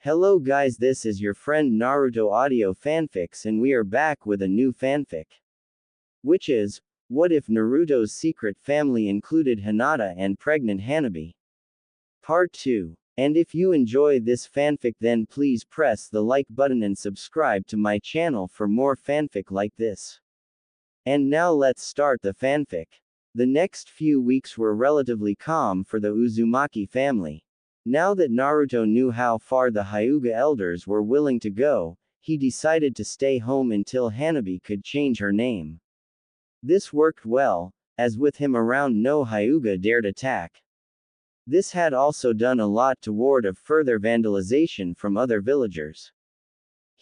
Hello guys, this is your friend Naruto Audio Fanfics and we are back with a new fanfic. Which is, what if Naruto's secret family included Hinata and pregnant Hanabi? Part 2. And if you enjoy this fanfic then please press the like button and subscribe to my channel for more fanfic like this. And now let's start the fanfic. The next few weeks were relatively calm for the Uzumaki family. Now that Naruto knew how far the Hyuga elders were willing to go, he decided to stay home until Hanabi could change her name. This worked well, as with him around no Hyuga dared attack. This had also done a lot to ward off further vandalization from other villagers.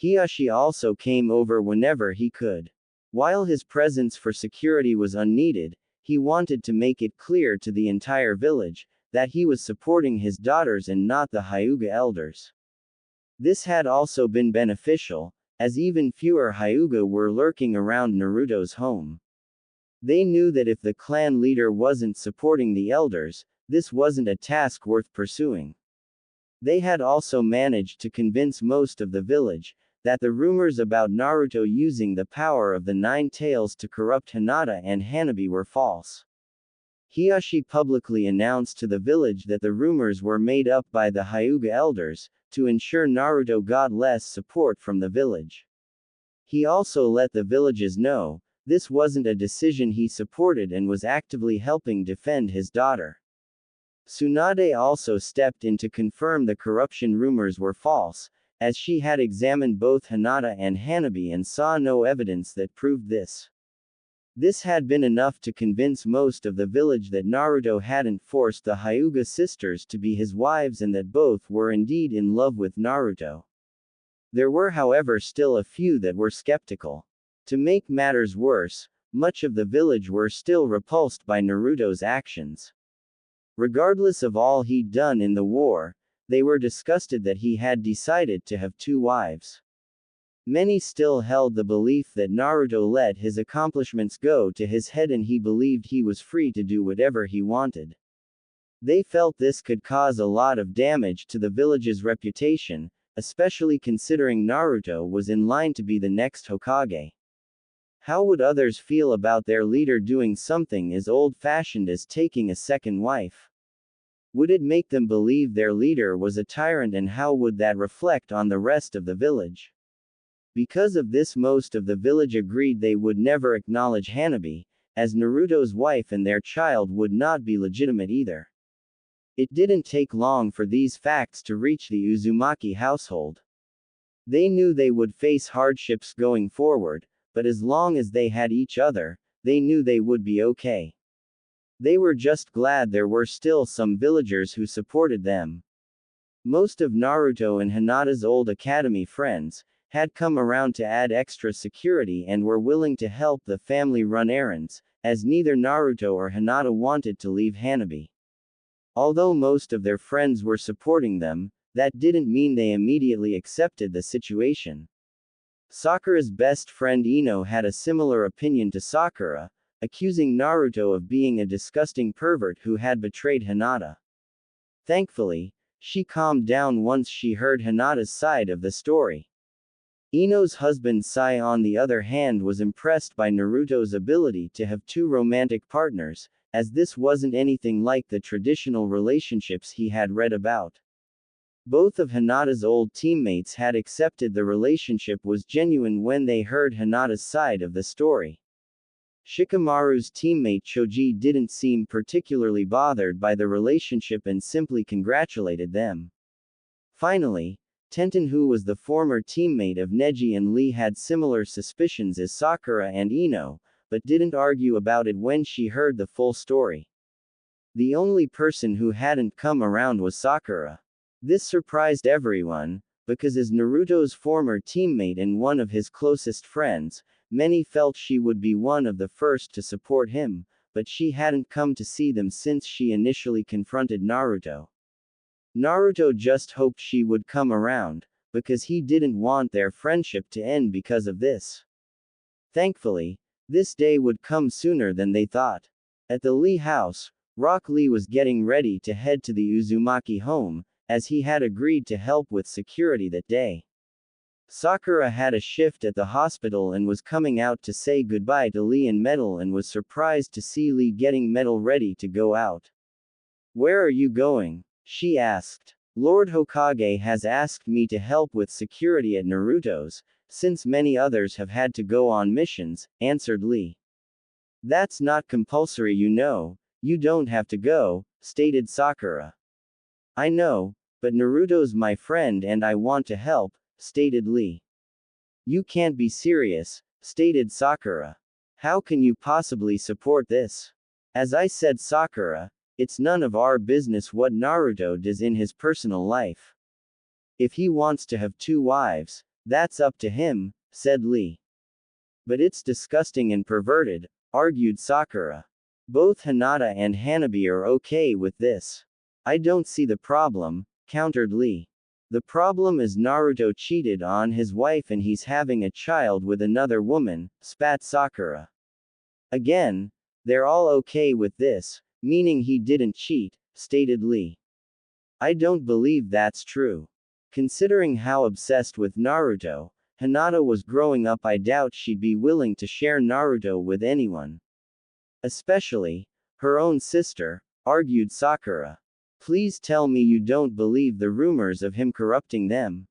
Hiashi also came over whenever he could. While his presence for security was unneeded, he wanted to make it clear to the entire village that he was supporting his daughters and not the Hyuga elders. This had also been beneficial, as even fewer Hyuga were lurking around Naruto's home. They knew that if the clan leader wasn't supporting the elders, this wasn't a task worth pursuing. They had also managed to convince most of the village that the rumors about Naruto using the power of the Nine Tails to corrupt Hinata and Hanabi were false. Hiashi publicly announced to the village that the rumors were made up by the Hyuga elders, to ensure Naruto got less support from the village. He also let the villages know this wasn't a decision he supported and was actively helping defend his daughter. Tsunade also stepped in to confirm the corruption rumors were false, as she had examined both Hinata and Hanabi and saw no evidence that proved this. This had been enough to convince most of the village that Naruto hadn't forced the Hyuga sisters to be his wives and that both were indeed in love with Naruto. There were however still a few that were skeptical. To make matters worse, much of the village were still repulsed by Naruto's actions. Regardless of all he'd done in the war, they were disgusted that he had decided to have two wives. Many still held the belief that Naruto let his accomplishments go to his head and he believed he was free to do whatever he wanted. They felt this could cause a lot of damage to the village's reputation, especially considering Naruto was in line to be the next Hokage. How would others feel about their leader doing something as old-fashioned as taking a second wife? Would it make them believe their leader was a tyrant, and how would that reflect on the rest of the village? Because of this, most of the village agreed they would never acknowledge Hanabi, as Naruto's wife, and their child would not be legitimate either. It didn't take long for these facts to reach the Uzumaki household. They knew they would face hardships going forward, but as long as they had each other, they knew they would be okay. They were just glad there were still some villagers who supported them. Most of Naruto and Hinata's old academy friends had come around to add extra security and were willing to help the family run errands, as neither Naruto or Hinata wanted to leave Hanabi. Although most of their friends were supporting them, that didn't mean they immediately accepted the situation. Sakura's best friend Ino had a similar opinion to Sakura, accusing Naruto of being a disgusting pervert who had betrayed Hinata. Thankfully, she calmed down once she heard Hinata's side of the story. Ino's husband Sai, on the other hand, was impressed by Naruto's ability to have two romantic partners, as this wasn't anything like the traditional relationships he had read about. Both of Hinata's old teammates had accepted the relationship was genuine when they heard Hinata's side of the story. Shikamaru's teammate Choji didn't seem particularly bothered by the relationship and simply congratulated them. Finally, Tenten, who was the former teammate of Neji and Lee, had similar suspicions as Sakura and Ino, but didn't argue about it when she heard the full story. The only person who hadn't come around was Sakura. This surprised everyone, because as Naruto's former teammate and one of his closest friends, many felt she would be one of the first to support him, but she hadn't come to see them since she initially confronted Naruto. Naruto just hoped she would come around, because he didn't want their friendship to end because of this. Thankfully, this day would come sooner than they thought. At the Lee house, Rock Lee was getting ready to head to the Uzumaki home, as he had agreed to help with security that day. Sakura had a shift at the hospital and was coming out to say goodbye to Lee and Metal and was surprised to see Lee getting Metal ready to go out. "Where are you going?" she asked. "Lord Hokage has asked me to help with security at Naruto's, since many others have had to go on missions," answered Lee. "That's not compulsory, you know. You don't have to go," stated Sakura. "I know, but Naruto's my friend and I want to help," stated Lee. "You can't be serious," stated Sakura. "How can you possibly support this?" "As I said, Sakura, it's none of our business what Naruto does in his personal life. If he wants to have 2 wives, that's up to him," said Lee. "But it's disgusting and perverted," argued Sakura. "Both Hinata and Hanabi are okay with this. I don't see the problem," countered Lee. "The problem is Naruto cheated on his wife and he's having a child with another woman," spat Sakura. "Again, they're all okay with this, meaning he didn't cheat," stated Lee. "I don't believe that's true. Considering how obsessed with Naruto Hinata was growing up, I doubt she'd be willing to share Naruto with anyone. Especially her own sister," argued Sakura. "Please tell me you don't believe the rumors of him corrupting them?"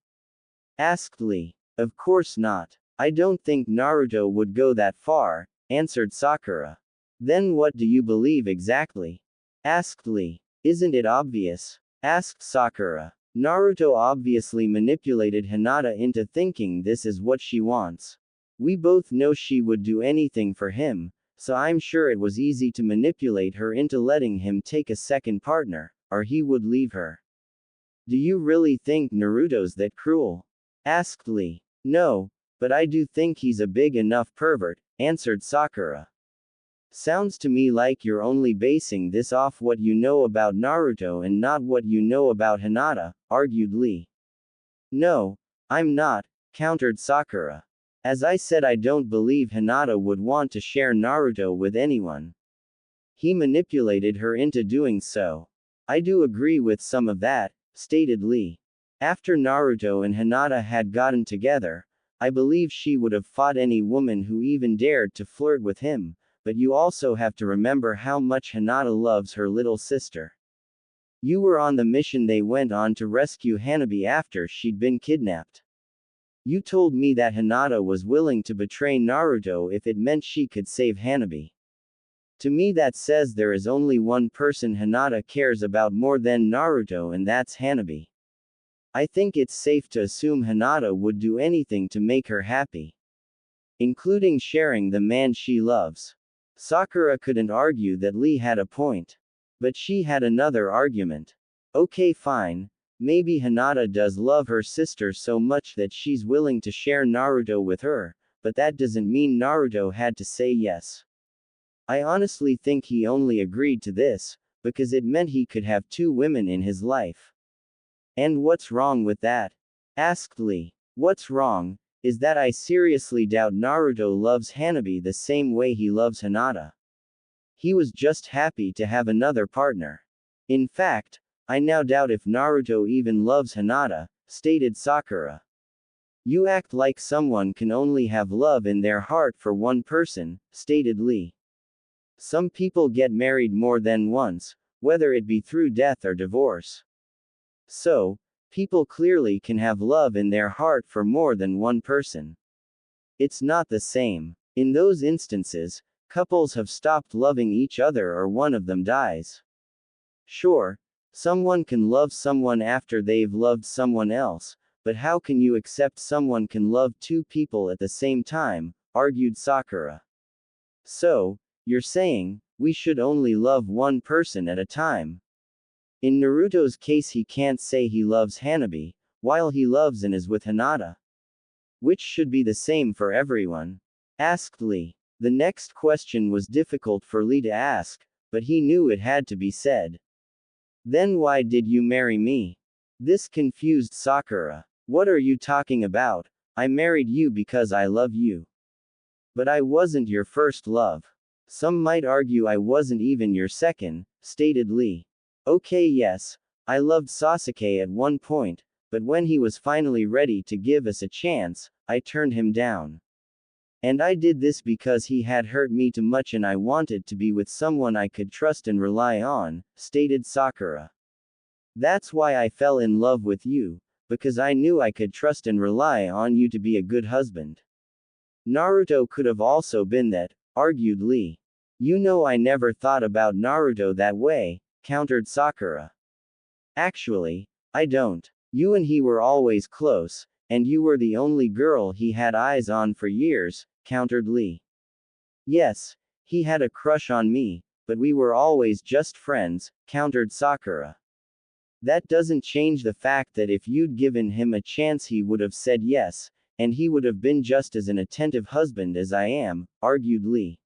asked Lee. "Of course not. I don't think Naruto would go that far," answered Sakura. "Then what do you believe exactly?" asked Lee. "Isn't it obvious?" asked Sakura. "Naruto obviously manipulated Hinata into thinking this is what she wants. We both know she would do anything for him, so I'm sure it was easy to manipulate her into letting him take a second partner, or he would leave her." "Do you really think Naruto's that cruel?" asked Lee. "No, but I do think he's a big enough pervert," answered Sakura. "Sounds to me like you're only basing this off what you know about Naruto and not what you know about Hinata," argued Lee. "No, I'm not," countered Sakura. "As I said, I don't believe Hinata would want to share Naruto with anyone. He manipulated her into doing so." "I do agree with some of that," stated Lee. "After Naruto and Hinata had gotten together, I believe she would have fought any woman who even dared to flirt with him, but you also have to remember how much Hinata loves her little sister. You were on the mission they went on to rescue Hanabi after she'd been kidnapped. You told me that Hinata was willing to betray Naruto if it meant she could save Hanabi. To me that says there is only one person Hinata cares about more than Naruto, and that's Hanabi. I think it's safe to assume Hinata would do anything to make her happy, including sharing the man she loves." Sakura couldn't argue that Lee had a point. But she had another argument. "Okay, fine. Maybe Hinata does love her sister so much that she's willing to share Naruto with her, but that doesn't mean Naruto had to say yes. I honestly think he only agreed to this because it meant he could have 2 women in his life." "And what's wrong with that?" asked Lee. "What's wrong is that I seriously doubt Naruto loves Hanabi the same way he loves Hinata. He was just happy to have another partner. In fact, I now doubt if Naruto even loves Hinata," stated Sakura. "You act like someone can only have love in their heart for one person," stated Lee. "Some people get married more than once, whether it be through death or divorce. So, people clearly can have love in their heart for more than one person. It's not the same. In those instances, couples have stopped loving each other or one of them dies. Sure, someone can love someone after they've loved someone else, but how can you accept someone can love 2 people at the same time?" argued Sakura. "So, you're saying, we should only love one person at a time? In Naruto's case he can't say he loves Hanabi, while he loves and is with Hinata. Which should be the same for everyone?" asked Lee. The next question was difficult for Lee to ask, but he knew it had to be said. "Then why did you marry me?" This confused Sakura. "What are you talking about? I married you because I love you. But I wasn't your first love. Some might argue I wasn't even your second," stated Lee. "Okay, yes, I loved Sasuke at one point, but when he was finally ready to give us a chance, I turned him down. And I did this because he had hurt me too much and I wanted to be with someone I could trust and rely on, stated Sakura. That's why I fell in love with you, because I knew I could trust and rely on you to be a good husband. Naruto could have also been that, argued Lee. You know I never thought about Naruto that way, countered Sakura. Actually, I don't. You and he were always close, and you were the only girl he had eyes on for years, countered Lee. Yes, he had a crush on me, but we were always just friends, countered Sakura. That doesn't change the fact that if you'd given him a chance he would have said yes, and he would have been just as an attentive husband as I am, argued Lee.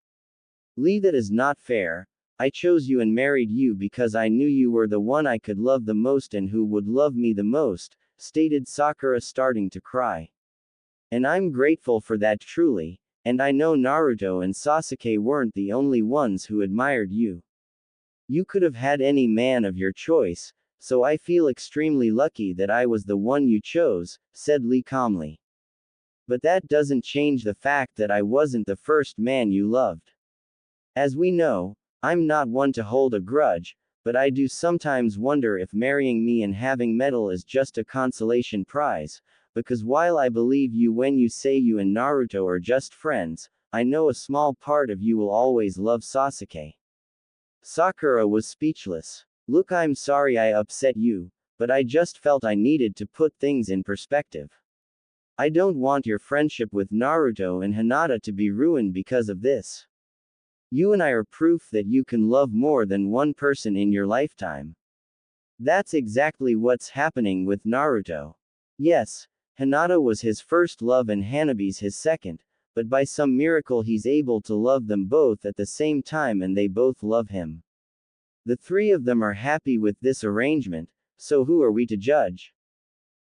Lee, that is not fair. I chose you and married you because I knew you were the one I could love the most and who would love me the most, stated Sakura, starting to cry. And I'm grateful for that truly, and I know Naruto and Sasuke weren't the only ones who admired you. You could have had any man of your choice, so I feel extremely lucky that I was the one you chose, said Lee calmly. But that doesn't change the fact that I wasn't the first man you loved. As we know, I'm not one to hold a grudge, but I do sometimes wonder if marrying me and having medal is just a consolation prize, because while I believe you when you say you and Naruto are just friends, I know a small part of you will always love Sasuke. Sakura was speechless. Look, I'm sorry I upset you, but I just felt I needed to put things in perspective. I don't want your friendship with Naruto and Hinata to be ruined because of this. You and I are proof that you can love more than one person in your lifetime. That's exactly what's happening with Naruto. Yes, Hinata was his first love and Hanabi's his second, but by some miracle he's able to love them both at the same time and they both love him. The three of them are happy with this arrangement, so who are we to judge?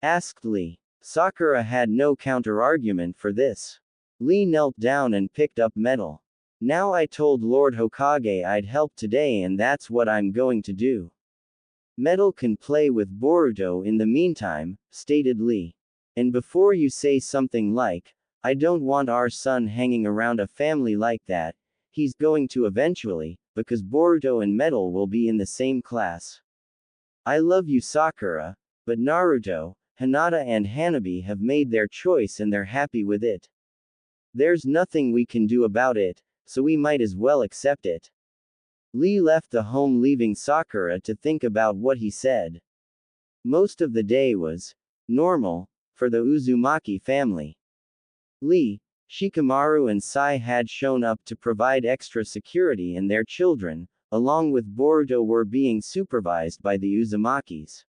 Asked Lee. Sakura had no counter-argument for this. Lee knelt down and picked up metal. Now I told Lord Hokage I'd help today and that's what I'm going to do. Metal can play with Boruto in the meantime, stated Lee. And before you say something like, I don't want our son hanging around a family like that, he's going to eventually, because Boruto and Metal will be in the same class. I love you Sakura, but Naruto, Hinata and Hanabi have made their choice and they're happy with it. There's nothing we can do about it, so we might as well accept it. Lee left the home leaving Sakura to think about what he said. Most of the day was normal for the Uzumaki family. Lee, Shikamaru and Sai had shown up to provide extra security and their children, along with Boruto, were being supervised by the Uzumakis.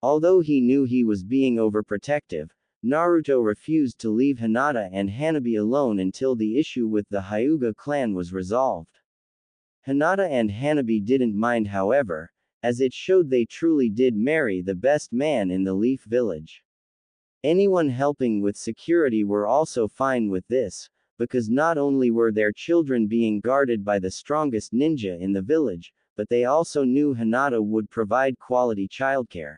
Although he knew he was being overprotective, Naruto refused to leave Hinata and Hanabi alone until the issue with the Hyuga clan was resolved. Hinata and Hanabi didn't mind, however, as it showed they truly did marry the best man in the Leaf Village. Anyone helping with security were also fine with this, because not only were their children being guarded by the strongest ninja in the village, but they also knew Hinata would provide quality childcare.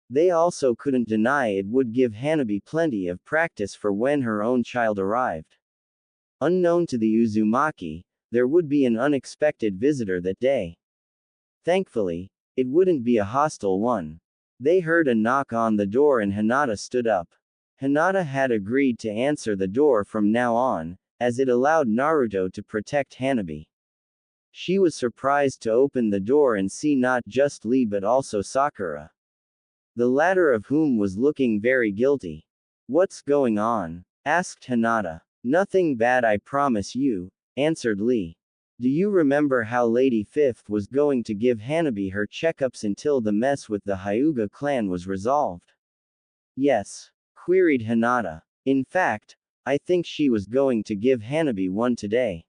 They also couldn't deny it would give Hanabi plenty of practice for when her own child arrived. Unknown to the Uzumaki, there would be an unexpected visitor that day. Thankfully, it wouldn't be a hostile one. They heard a knock on the door and Hinata stood up. Hinata had agreed to answer the door from now on, as it allowed Naruto to protect Hanabi. She was surprised to open the door and see not just Lee but also Sakura. The latter of whom was looking very guilty. What's going on? Asked Hinata. Nothing bad, I promise you, answered Lee. Do you remember how Lady Fifth was going to give Hanabi her checkups until the mess with the Hyuga clan was resolved? Yes, queried Hinata. In fact, I think she was going to give Hanabi one today.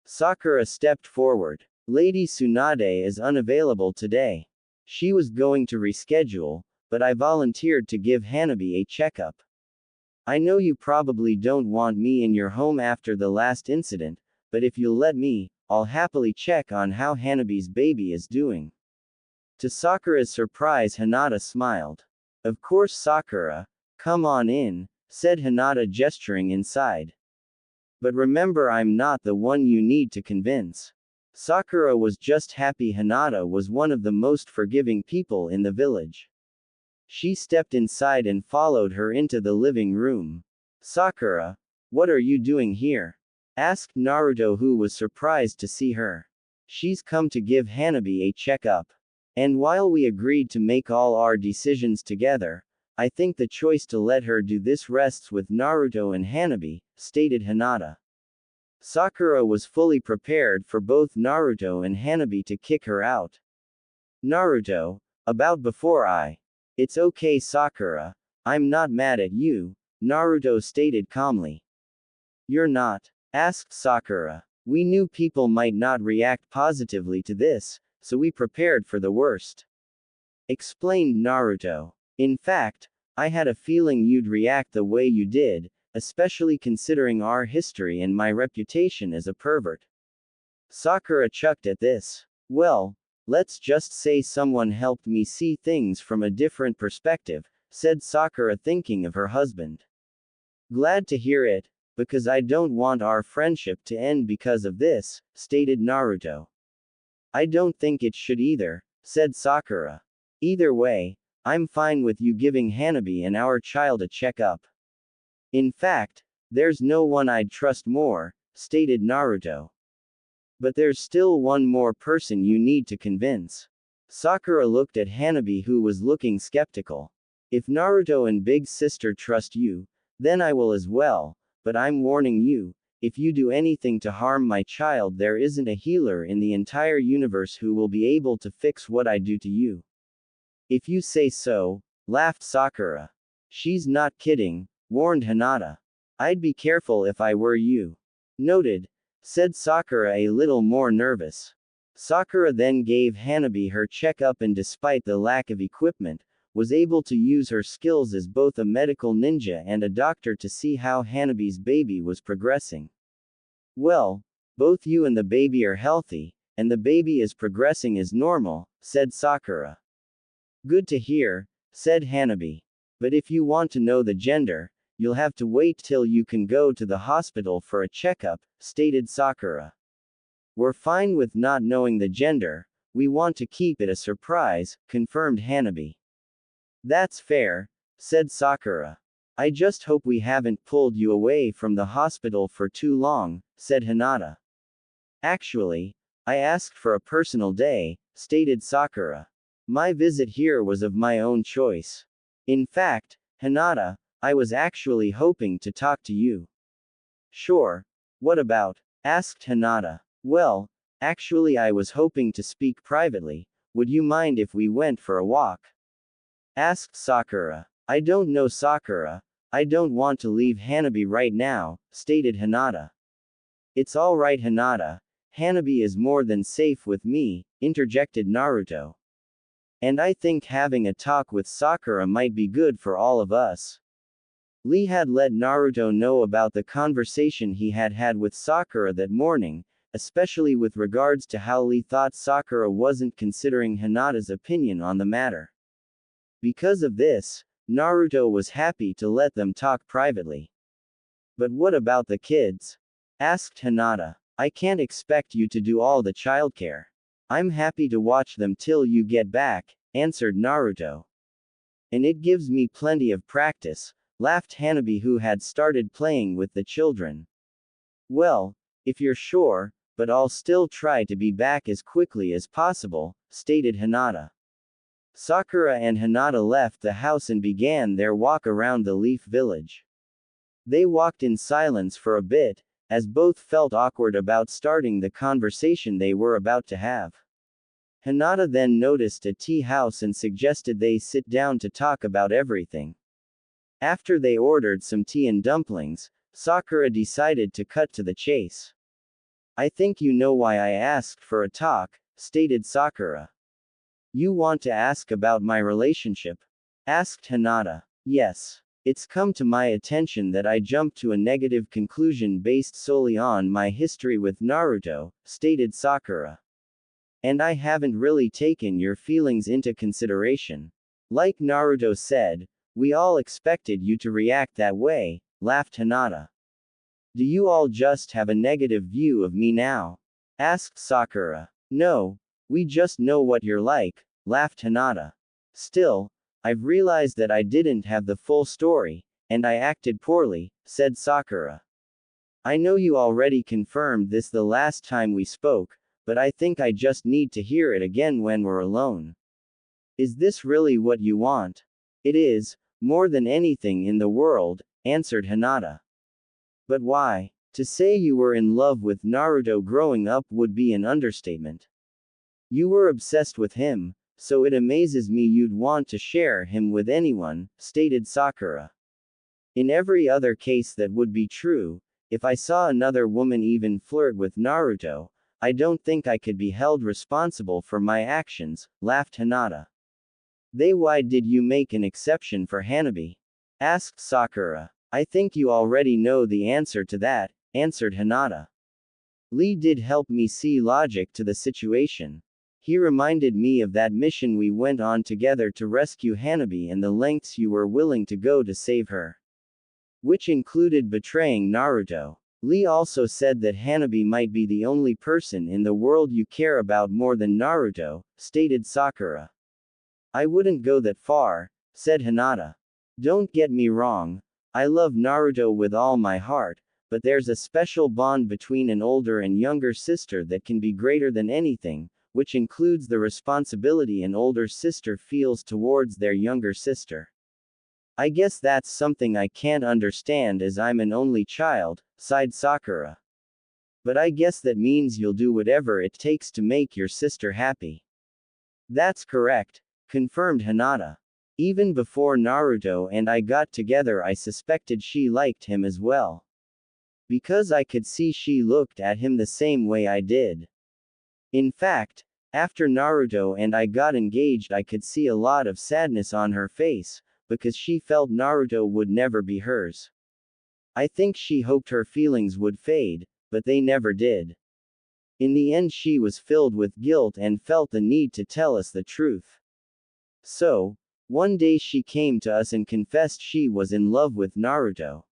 Sakura stepped forward. Lady Tsunade is unavailable today. She was going to reschedule, but I volunteered to give Hanabi a checkup. I know you probably don't want me in your home after the last incident, but if you'll let me, I'll happily check on how Hanabi's baby is doing. To Sakura's surprise, Hinata smiled. Of course, Sakura. Come on in, said Hinata, gesturing inside. But remember, I'm not the one you need to convince. Sakura was just happy Hinata was one of the most forgiving people in the village. She stepped inside and followed her into the living room. Sakura, what are you doing here? Asked Naruto, who was surprised to see her. She's come to give Hanabi a checkup. And while we agreed to make all our decisions together, I think the choice to let her do this rests with Naruto and Hanabi, stated Hinata. Sakura was fully prepared for both Naruto and Hanabi to kick her out. Naruto, about before I. It's okay, Sakura. I'm not mad at you, Naruto stated calmly. You're not? Asked Sakura. We knew people might not react positively to this, so we prepared for the worst. Explained Naruto. In fact, I had a feeling you'd react the way you did, especially considering our history and my reputation as a pervert. Sakura chucked at this. Well, let's just say someone helped me see things from a different perspective, said Sakura, thinking of her husband. Glad to hear it, because I don't want our friendship to end because of this, stated Naruto. I don't think it should either, said Sakura. Either way, I'm fine with you giving Hanabi and our child a checkup. In fact, there's no one I'd trust more, stated Naruto. But there's still one more person you need to convince. Sakura looked at Hanabi, who was looking skeptical. If Naruto and Big Sister trust you, then I will as well, but I'm warning you, if you do anything to harm my child, there isn't a healer in the entire universe who will be able to fix what I do to you. If you say so, laughed Sakura. She's not kidding, warned Hinata. I'd be careful if I were you. Noted, said Sakura, a little more nervous. Sakura then gave Hanabi her checkup, and despite the lack of equipment, was able to use her skills as both a medical ninja and a doctor to see how Hanabi's baby was progressing. Well, both you and the baby are healthy, and the baby is progressing as normal, said Sakura. Good to hear, said Hanabi. But if you want to know the gender, you'll have to wait till you can go to the hospital for a checkup, stated Sakura. We're fine with not knowing the gender, we want to keep it a surprise, confirmed Hanabi. That's fair, said Sakura. I just hope we haven't pulled you away from the hospital for too long, said Hinata. Actually, I asked for a personal day, stated Sakura. My visit here was of my own choice. In fact, Hinata, I was actually hoping to talk to you. Sure. What about? Asked Hinata. Well, actually, I was hoping to speak privately. Would you mind if we went for a walk? Asked Sakura. I don't know, Sakura. I don't want to leave Hanabi right now, stated Hinata. It's all right, Hinata. Hanabi is more than safe with me, interjected Naruto. And I think having a talk with Sakura might be good for all of us. Lee had let Naruto know about the conversation he had had with Sakura that morning, especially with regards to how Lee thought Sakura wasn't considering Hinata's opinion on the matter. Because of this, Naruto was happy to let them talk privately. But what about the kids? Asked Hinata. I can't expect you to do all the childcare. I'm happy to watch them till you get back, answered Naruto. And it gives me plenty of practice, laughed Hanabi, who had started playing with the children. Well, if you're sure, but I'll still try to be back as quickly as possible, stated Hinata. Sakura and Hinata left the house and began their walk around the Leaf Village. They walked in silence for a bit, as both felt awkward about starting the conversation they were about to have. Hinata then noticed a tea house and suggested they sit down to talk about everything. After they ordered some tea and dumplings, Sakura decided to cut to the chase. I think you know why I asked for a talk, stated Sakura. You want to ask about my relationship? Asked Hinata. Yes. It's come to my attention that I jumped to a negative conclusion based solely on my history with Naruto, stated Sakura. And I haven't really taken your feelings into consideration. Like Naruto said, we all expected you to react that way, laughed Hinata. Do you all just have a negative view of me now? Asked Sakura. No, we just know what you're like, laughed Hinata. Still, I've realized that I didn't have the full story, and I acted poorly, said Sakura. I know you already confirmed this the last time we spoke, but I think I just need to hear it again when we're alone. Is this really what you want? It is, more than anything in the world, answered Hinata. But why? To say you were in love with Naruto growing up would be an understatement. You were obsessed with him, so it amazes me you'd want to share him with anyone, stated Sakura. In every other case that would be true, if I saw another woman even flirt with Naruto, I don't think I could be held responsible for my actions, laughed Hinata. Then why did you make an exception for Hanabi? Asked Sakura. I think you already know the answer to that, answered Hinata. Lee did help me see logic to the situation. He reminded me of that mission we went on together to rescue Hanabi and the lengths you were willing to go to save her. Which included betraying Naruto. Lee also said that Hanabi might be the only person in the world you care about more than Naruto, stated Sakura. I wouldn't go that far, said Hinata. Don't get me wrong, I love Naruto with all my heart, but there's a special bond between an older and younger sister that can be greater than anything, which includes the responsibility an older sister feels towards their younger sister. I guess that's something I can't understand as I'm an only child, sighed Sakura. But I guess that means you'll do whatever it takes to make your sister happy. That's correct, confirmed Hinata. Even before Naruto and I got together I suspected she liked him as well. Because I could see she looked at him the same way I did. In fact, after Naruto and I got engaged I could see a lot of sadness on her face, because she felt Naruto would never be hers. I think she hoped her feelings would fade, but they never did. In the end she was filled with guilt and felt the need to tell us the truth. So, one day she came to us and confessed she was in love with Naruto.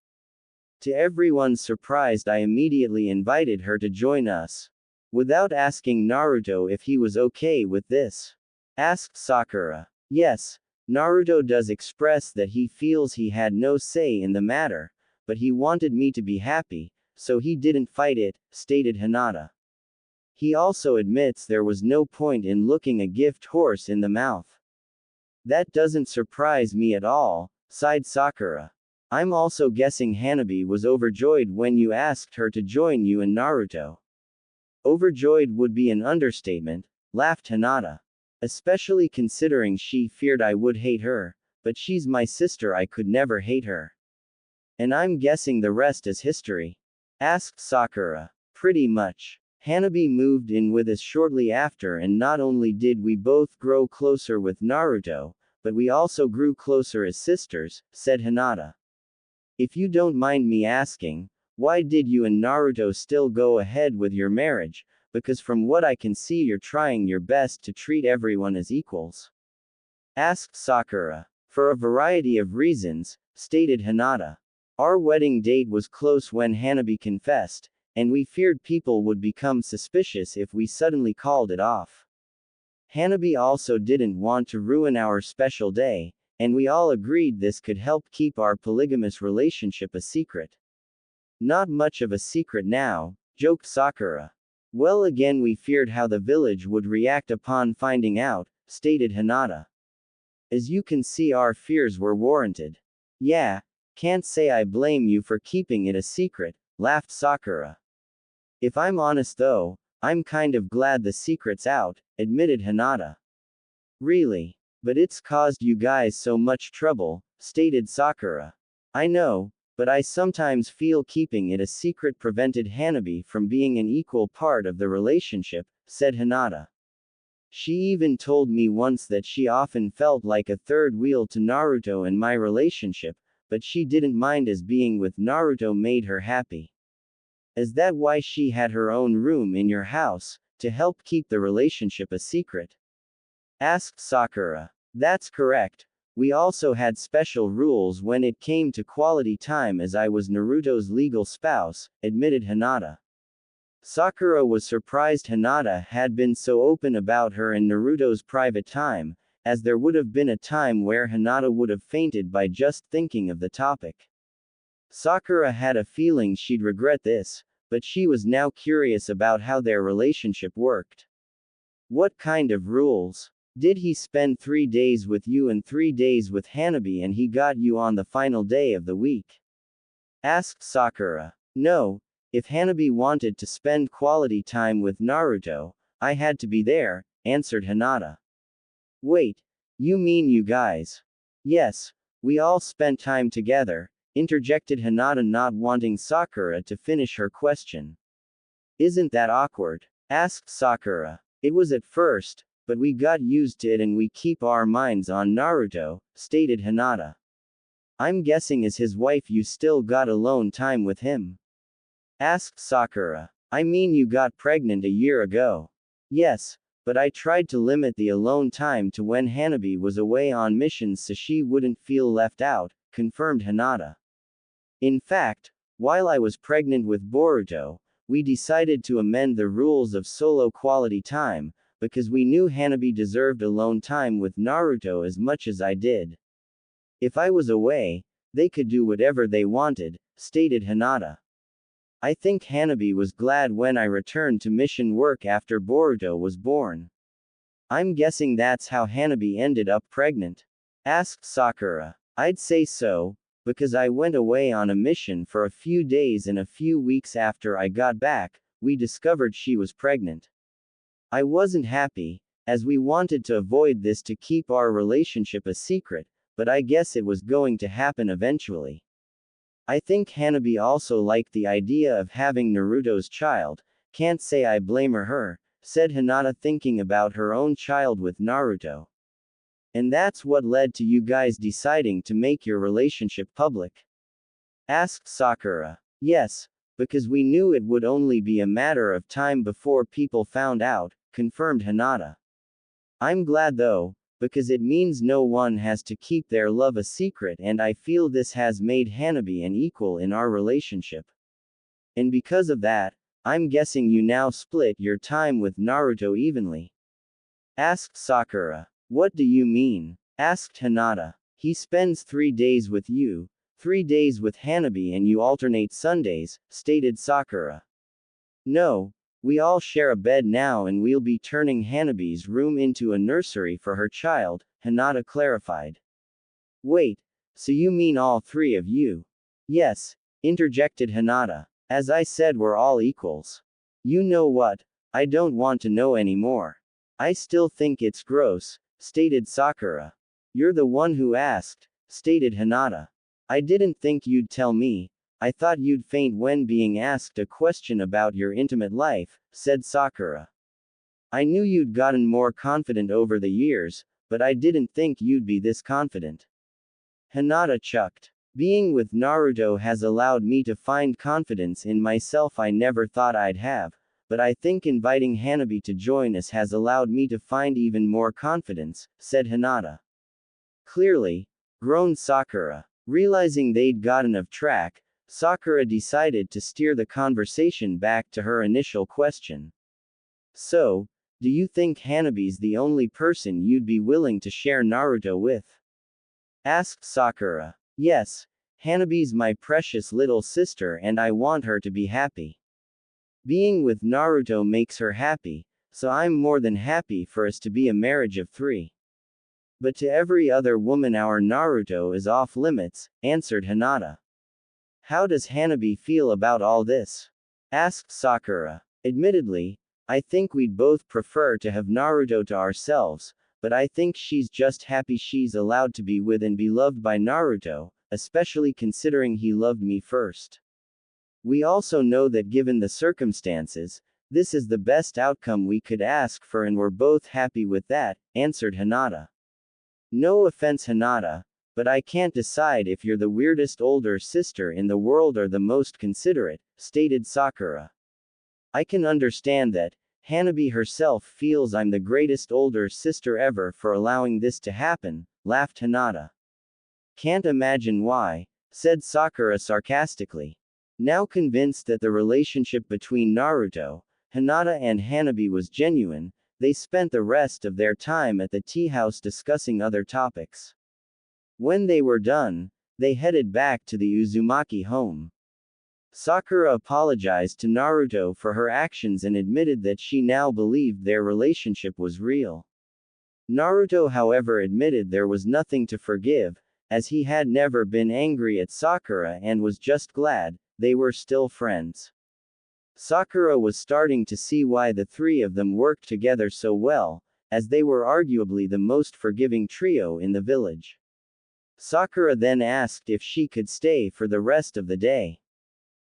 To everyone's surprise I immediately invited her to join us. Without asking Naruto if he was okay with this. Asked Sakura. Yes, Naruto does express that he feels he had no say in the matter, but he wanted me to be happy, so he didn't fight it, stated Hinata. He also admits there was no point in looking a gift horse in the mouth. That doesn't surprise me at all, sighed Sakura. I'm also guessing Hanabi was overjoyed when you asked her to join you and Naruto. Overjoyed would be an understatement, laughed Hinata. Especially considering she feared I would hate her, but she's my sister I could never hate her. And I'm guessing the rest is history. Asked Sakura. Pretty much. Hanabi moved in with us shortly after and not only did we both grow closer with Naruto, but we also grew closer as sisters, said Hinata. If you don't mind me asking, why did you and Naruto still go ahead with your marriage? Because from what I can see you're trying your best to treat everyone as equals. Asked Sakura. For a variety of reasons, stated Hinata. Our wedding date was close when Hanabi confessed, and we feared people would become suspicious if we suddenly called it off. Hanabi also didn't want to ruin our special day, and we all agreed this could help keep our polygamous relationship a secret. Not much of a secret now, joked Sakura. Well, again, we feared how the village would react upon finding out, stated Hinata. As you can see, our fears were warranted. Yeah, can't say I blame you for keeping it a secret, laughed Sakura. If I'm honest though, I'm kind of glad the secret's out, admitted Hinata. Really? But it's caused you guys so much trouble, stated Sakura. I know, but I sometimes feel keeping it a secret prevented Hanabi from being an equal part of the relationship, said Hinata. She even told me once that she often felt like a third wheel to Naruto and my relationship, but she didn't mind as being with Naruto made her happy. Is that why she had her own room in your house? to help keep the relationship a secret? Asked Sakura. That's correct. We also had special rules when it came to quality time as I was Naruto's legal spouse, admitted Hinata. Sakura was surprised Hinata had been so open about her and Naruto's private time, as there would have been a time where Hinata would have fainted by just thinking of the topic. Sakura had a feeling she'd regret this, but she was now curious about how their relationship worked. What kind of rules? Did he spend 3 days with you and 3 days with Hanabi and he got you on the final day of the week? Asked Sakura. No, if Hanabi wanted to spend quality time with Naruto, I had to be there, answered Hinata. Wait, you mean you guys? Yes, we all spent time together, interjected Hinata, not wanting Sakura to finish her question. Isn't that awkward? Asked Sakura. It was at first, but we got used to it and we keep our minds on Naruto, stated Hinata. I'm guessing as his wife you still got alone time with him? Asked Sakura. I mean you got pregnant a year ago. Yes, but I tried to limit the alone time to when Hanabi was away on missions so she wouldn't feel left out, confirmed Hinata. In fact, while I was pregnant with Boruto, we decided to amend the rules of solo quality time, because we knew Hanabi deserved alone time with Naruto as much as I did. If I was away, they could do whatever they wanted, stated Hinata. I think Hanabi was glad when I returned to mission work after Boruto was born. I'm guessing that's how Hanabi ended up pregnant? Asked Sakura. I'd say so, because I went away on a mission for a few days and a few weeks after I got back, we discovered she was pregnant. I wasn't happy, as we wanted to avoid this to keep our relationship a secret, but I guess it was going to happen eventually. I think Hanabi also liked the idea of having Naruto's child, can't say I blame her, said Hinata, thinking about her own child with Naruto. And that's what led to you guys deciding to make your relationship public? Asked Sakura. Yes, because we knew it would only be a matter of time before people found out, confirmed Hinata. I'm glad though, because it means no one has to keep their love a secret and I feel this has made Hanabi an equal in our relationship. And because of that, I'm guessing you now split your time with Naruto evenly? Asked Sakura. What do you mean? Asked Hinata. He spends 3 days with you, 3 days with Hanabi and you alternate Sundays, stated Sakura. No, we all share a bed now and we'll be turning Hanabi's room into a nursery for her child, Hinata clarified. Wait, so you mean all 3 of you? Yes, interjected Hinata. As I said, we're all equals. You know what? I don't want to know anymore. I still think it's gross, stated Sakura. You're the one who asked, stated Hinata. I didn't think you'd tell me. I thought you'd faint when being asked a question about your intimate life, said Sakura. I knew you'd gotten more confident over the years, but I didn't think you'd be this confident. Hinata chucked. Being with Naruto has allowed me to find confidence in myself I never thought I'd have, but I think inviting Hanabi to join us has allowed me to find even more confidence, said Hinata. Clearly, groaned Sakura. Realizing they'd gotten off track, Sakura decided to steer the conversation back to her initial question. So, do you think Hanabi's the only person you'd be willing to share Naruto with? Asked Sakura. Yes, Hanabi's my precious little sister and I want her to be happy. Being with Naruto makes her happy, so I'm more than happy for us to be a marriage of 3. But to every other woman our Naruto is off limits, answered Hinata. How does Hanabi feel about all this? Asked Sakura. Admittedly, I think we'd both prefer to have Naruto to ourselves, but I think she's just happy she's allowed to be with and be loved by Naruto, especially considering he loved me first. We also know that given the circumstances, this is the best outcome we could ask for and we're both happy with that, answered Hinata. No offense Hinata, but I can't decide if you're the weirdest older sister in the world or the most considerate, stated Sakura. I can understand that, Hanabi herself feels I'm the greatest older sister ever for allowing this to happen, laughed Hinata. Can't imagine why, said Sakura sarcastically. Now convinced that the relationship between Naruto, Hinata and Hanabi was genuine, they spent the rest of their time at the tea house discussing other topics. When they were done, they headed back to the Uzumaki home. Sakura apologized to Naruto for her actions and admitted that she now believed their relationship was real. Naruto, however, admitted there was nothing to forgive, as he had never been angry at Sakura and was just glad they were still friends. Sakura was starting to see why the three of them worked together so well, as they were arguably the most forgiving trio in the village. Sakura then asked if she could stay for the rest of the day.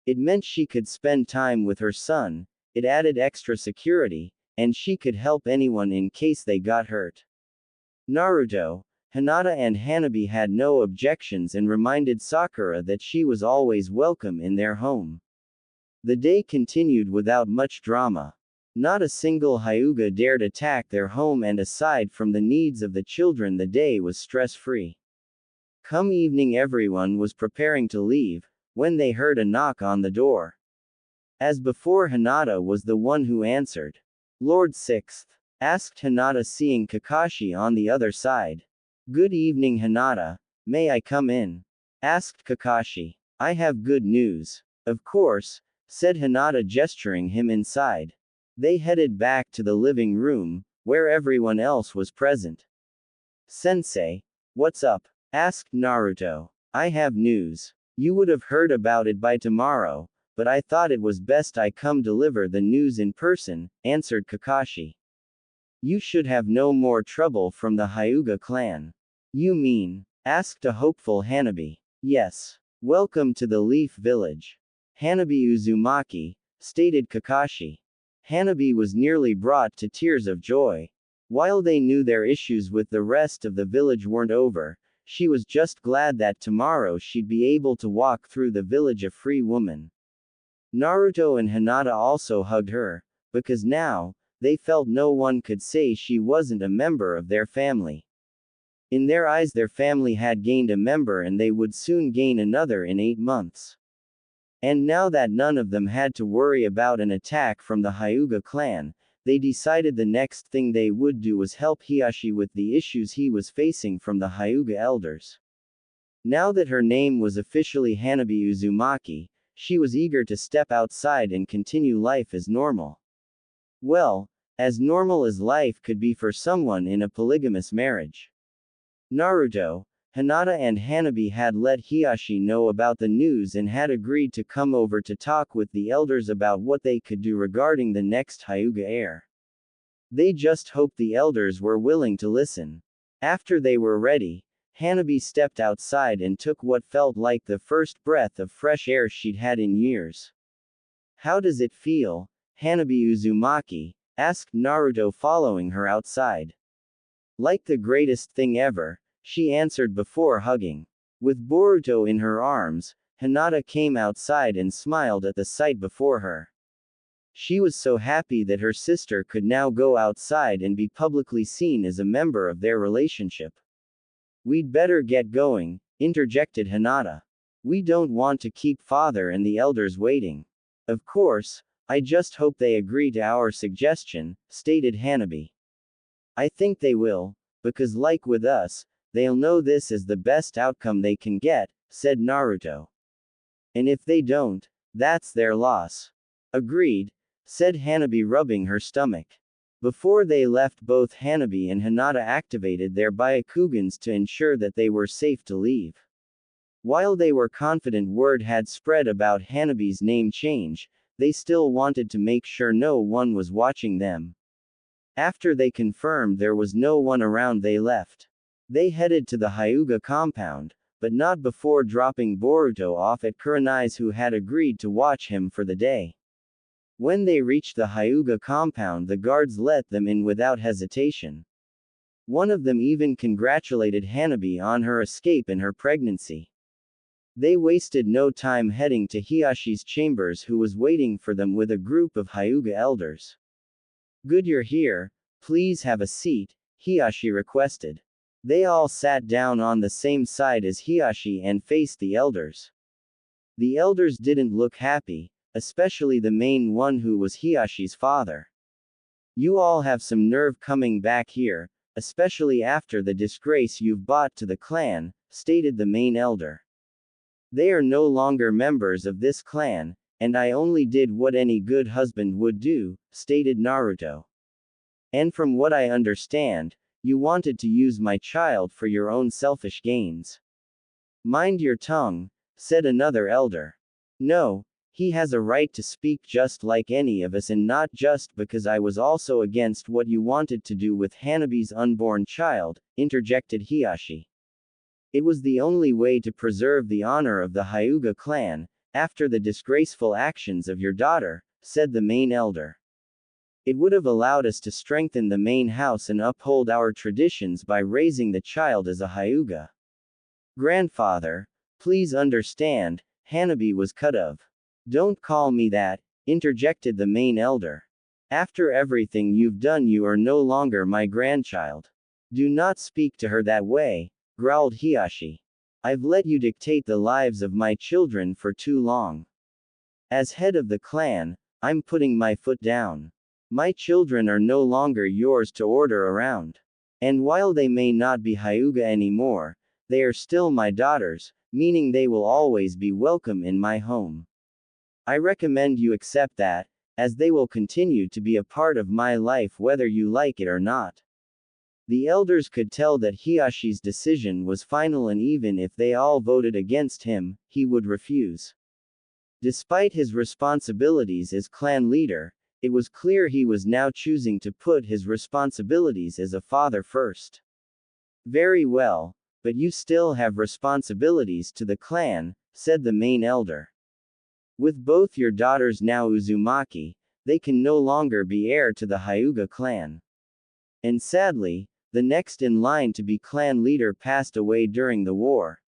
It meant she could spend time with her son, it added extra security, and she could help anyone in case they got hurt. Naruto, Hinata and Hanabi had no objections and reminded Sakura that she was always welcome in their home. The day continued without much drama. Not a single Hyuga dared attack their home, and aside from the needs of the children, the day was stress-free. Come evening, everyone was preparing to leave, when they heard a knock on the door. As before, Hinata was the one who answered. Lord Sixth? Asked Hinata, seeing Kakashi on the other side. Good evening, Hinata. May I come in? Asked Kakashi. I have good news. Of course, said Hinata, gesturing him inside. They headed back to the living room, where everyone else was present. Sensei, what's up? Asked Naruto. I have news. You would have heard about it by tomorrow, but I thought it was best I come deliver the news in person, answered Kakashi. You should have no more trouble from the Hyuga clan. You mean? Asked a hopeful Hanabi. Yes. Welcome to the Leaf Village. Hanabi Uzumaki, stated Kakashi. Hanabi was nearly brought to tears of joy. While they knew their issues with the rest of the village weren't over, she was just glad that tomorrow she'd be able to walk through the village a free woman. Naruto and Hinata also hugged her, because now, they felt no one could say she wasn't a member of their family. In their eyes, their family had gained a member and they would soon gain another in 8 months. And now that none of them had to worry about an attack from the Hyuga clan, they decided the next thing they would do was help Hiashi with the issues he was facing from the Hyuga elders. Now that her name was officially Hanabi Uzumaki, she was eager to step outside and continue life as normal. Well, as normal as life could be for someone in a polygamous marriage. Naruto, Hinata and Hanabi had let Hiashi know about the news and had agreed to come over to talk with the elders about what they could do regarding the next Hyuga heir. They just hoped the elders were willing to listen. After they were ready, Hanabi stepped outside and took what felt like the first breath of fresh air she'd had in years. How does it feel, Hanabi Uzumaki? Asked Naruto, following her outside. Like the greatest thing ever, she answered before hugging. With Boruto in her arms, Hinata came outside and smiled at the sight before her. She was so happy that her sister could now go outside and be publicly seen as a member of their relationship. We'd better get going, interjected Hinata. We don't want to keep father and the elders waiting. Of course, I just hope they agree to our suggestion, stated Hanabi. I think they will, because like with us, they'll know this is the best outcome they can get, said Naruto. And if they don't, that's their loss. Agreed, said Hanabi, rubbing her stomach. Before they left, both Hanabi and Hinata activated their Byakugans to ensure that they were safe to leave. While they were confident word had spread about Hanabi's name change, they still wanted to make sure no one was watching them. After they confirmed there was no one around, they left. They headed to the Hyuga compound, but not before dropping Boruto off at Kurenai's, who had agreed to watch him for the day. When they reached the Hyuga compound, the guards let them in without hesitation. One of them even congratulated Hanabi on her escape and her pregnancy. They wasted no time heading to Hiashi's chambers, who was waiting for them with a group of Hyuga elders. Good you're here, please have a seat, Hiyashi requested. They all sat down on the same side as Hiyashi and faced the elders. The elders didn't look happy, especially the main one who was Hiyashi's father. You all have some nerve coming back here, especially after the disgrace you've brought to the clan, stated the main elder. They are no longer members of this clan, and I only did what any good husband would do, stated Naruto. And from what I understand, you wanted to use my child for your own selfish gains. Mind your tongue, said another elder. No, he has a right to speak just like any of us, and not just because I was also against what you wanted to do with Hanabi's unborn child, interjected Hiyashi. It was the only way to preserve the honor of the Hyuga clan, after the disgraceful actions of your daughter, said the main elder. It would have allowed us to strengthen the main house and uphold our traditions by raising the child as a Hyuga. Grandfather, please understand, Hanabi was cut of. Don't call me that, interjected the main elder. After everything you've done, you are no longer my grandchild. Do not speak to her that way, growled Hiyashi. I've let you dictate the lives of my children for too long. As head of the clan, I'm putting my foot down. My children are no longer yours to order around. And while they may not be Hyuga anymore, they are still my daughters, meaning they will always be welcome in my home. I recommend you accept that, as they will continue to be a part of my life whether you like it or not. The elders could tell that Hiyashi's decision was final, and even if they all voted against him, he would refuse. Despite his responsibilities as clan leader, it was clear he was now choosing to put his responsibilities as a father first. Very well, but you still have responsibilities to the clan, said the main elder. With both your daughters now Uzumaki, they can no longer be heir to the Hyuga clan. And sadly, the next in line to be clan leader passed away during the war.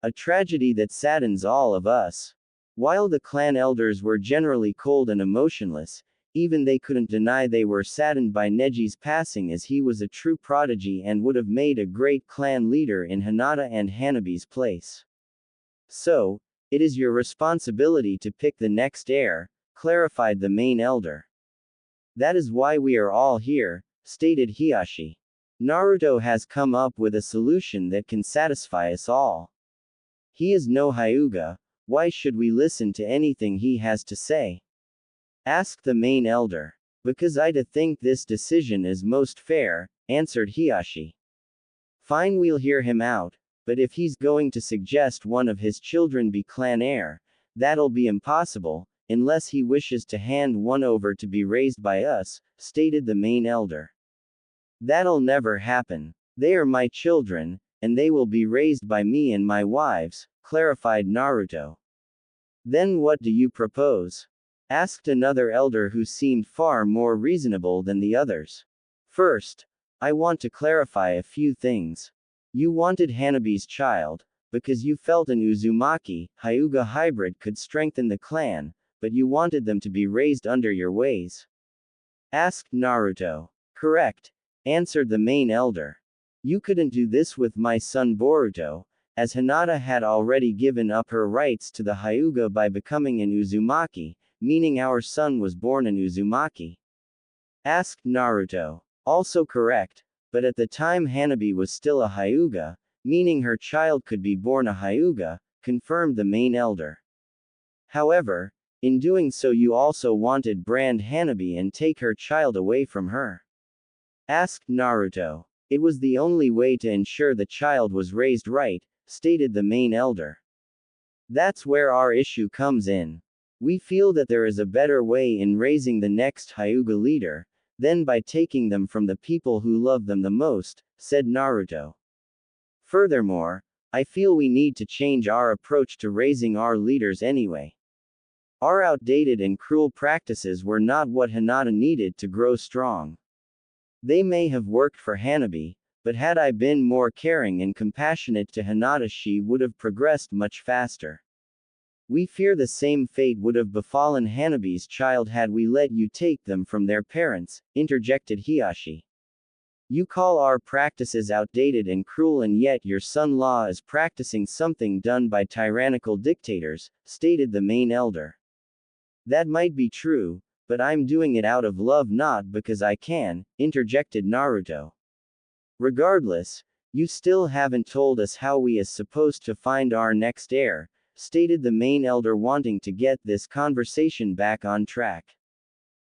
A tragedy that saddens all of us. While the clan elders were generally cold and emotionless, even they couldn't deny they were saddened by Neji's passing, as he was a true prodigy and would have made a great clan leader in Hinata and Hanabi's place. So, it is your responsibility to pick the next heir, clarified the main elder. That is why we are all here, stated Hiyashi. Naruto has come up with a solution that can satisfy us all. He is no Hyuga, why should we listen to anything he has to say? Asked the main elder. Because I think this decision is most fair, answered Hiyashi. Fine, we'll hear him out, but if he's going to suggest one of his children be clan heir, that'll be impossible, unless he wishes to hand one over to be raised by us, stated the main elder. That'll never happen. They are my children, and they will be raised by me and my wives, clarified Naruto. Then what do you propose? Asked another elder who seemed far more reasonable than the others. First, I want to clarify a few things. You wanted Hanabi's child, because you felt an Uzumaki, Hyuga hybrid could strengthen the clan, but you wanted them to be raised under your ways. Asked Naruto. Correct, answered the main elder. You couldn't do this with my son Boruto, as Hinata had already given up her rights to the Hyuga by becoming an Uzumaki, meaning our son was born an Uzumaki. Asked Naruto. Also correct, but at the time Hanabi was still a Hyuga, meaning her child could be born a Hyuga, confirmed the main elder. However, in doing so you also wanted brand Hanabi and take her child away from her. Asked Naruto. It was the only way to ensure the child was raised right, stated the main elder. That's where our issue comes in. We feel that there is a better way in raising the next Hyuga leader, than by taking them from the people who love them the most, said Naruto. Furthermore, I feel we need to change our approach to raising our leaders anyway. Our outdated and cruel practices were not what Hinata needed to grow strong. They may have worked for Hanabi, but had I been more caring and compassionate to Hinata, she would have progressed much faster. We fear the same fate would have befallen Hanabi's child had we let you take them from their parents, interjected Hiashi. You call our practices outdated and cruel, and yet your son-in-law is practicing something done by tyrannical dictators, stated the main elder. That might be true, but I'm doing it out of love, not because I can, interjected Naruto. Regardless, you still haven't told us how we is supposed to find our next heir, stated the main elder, wanting to get this conversation back on track.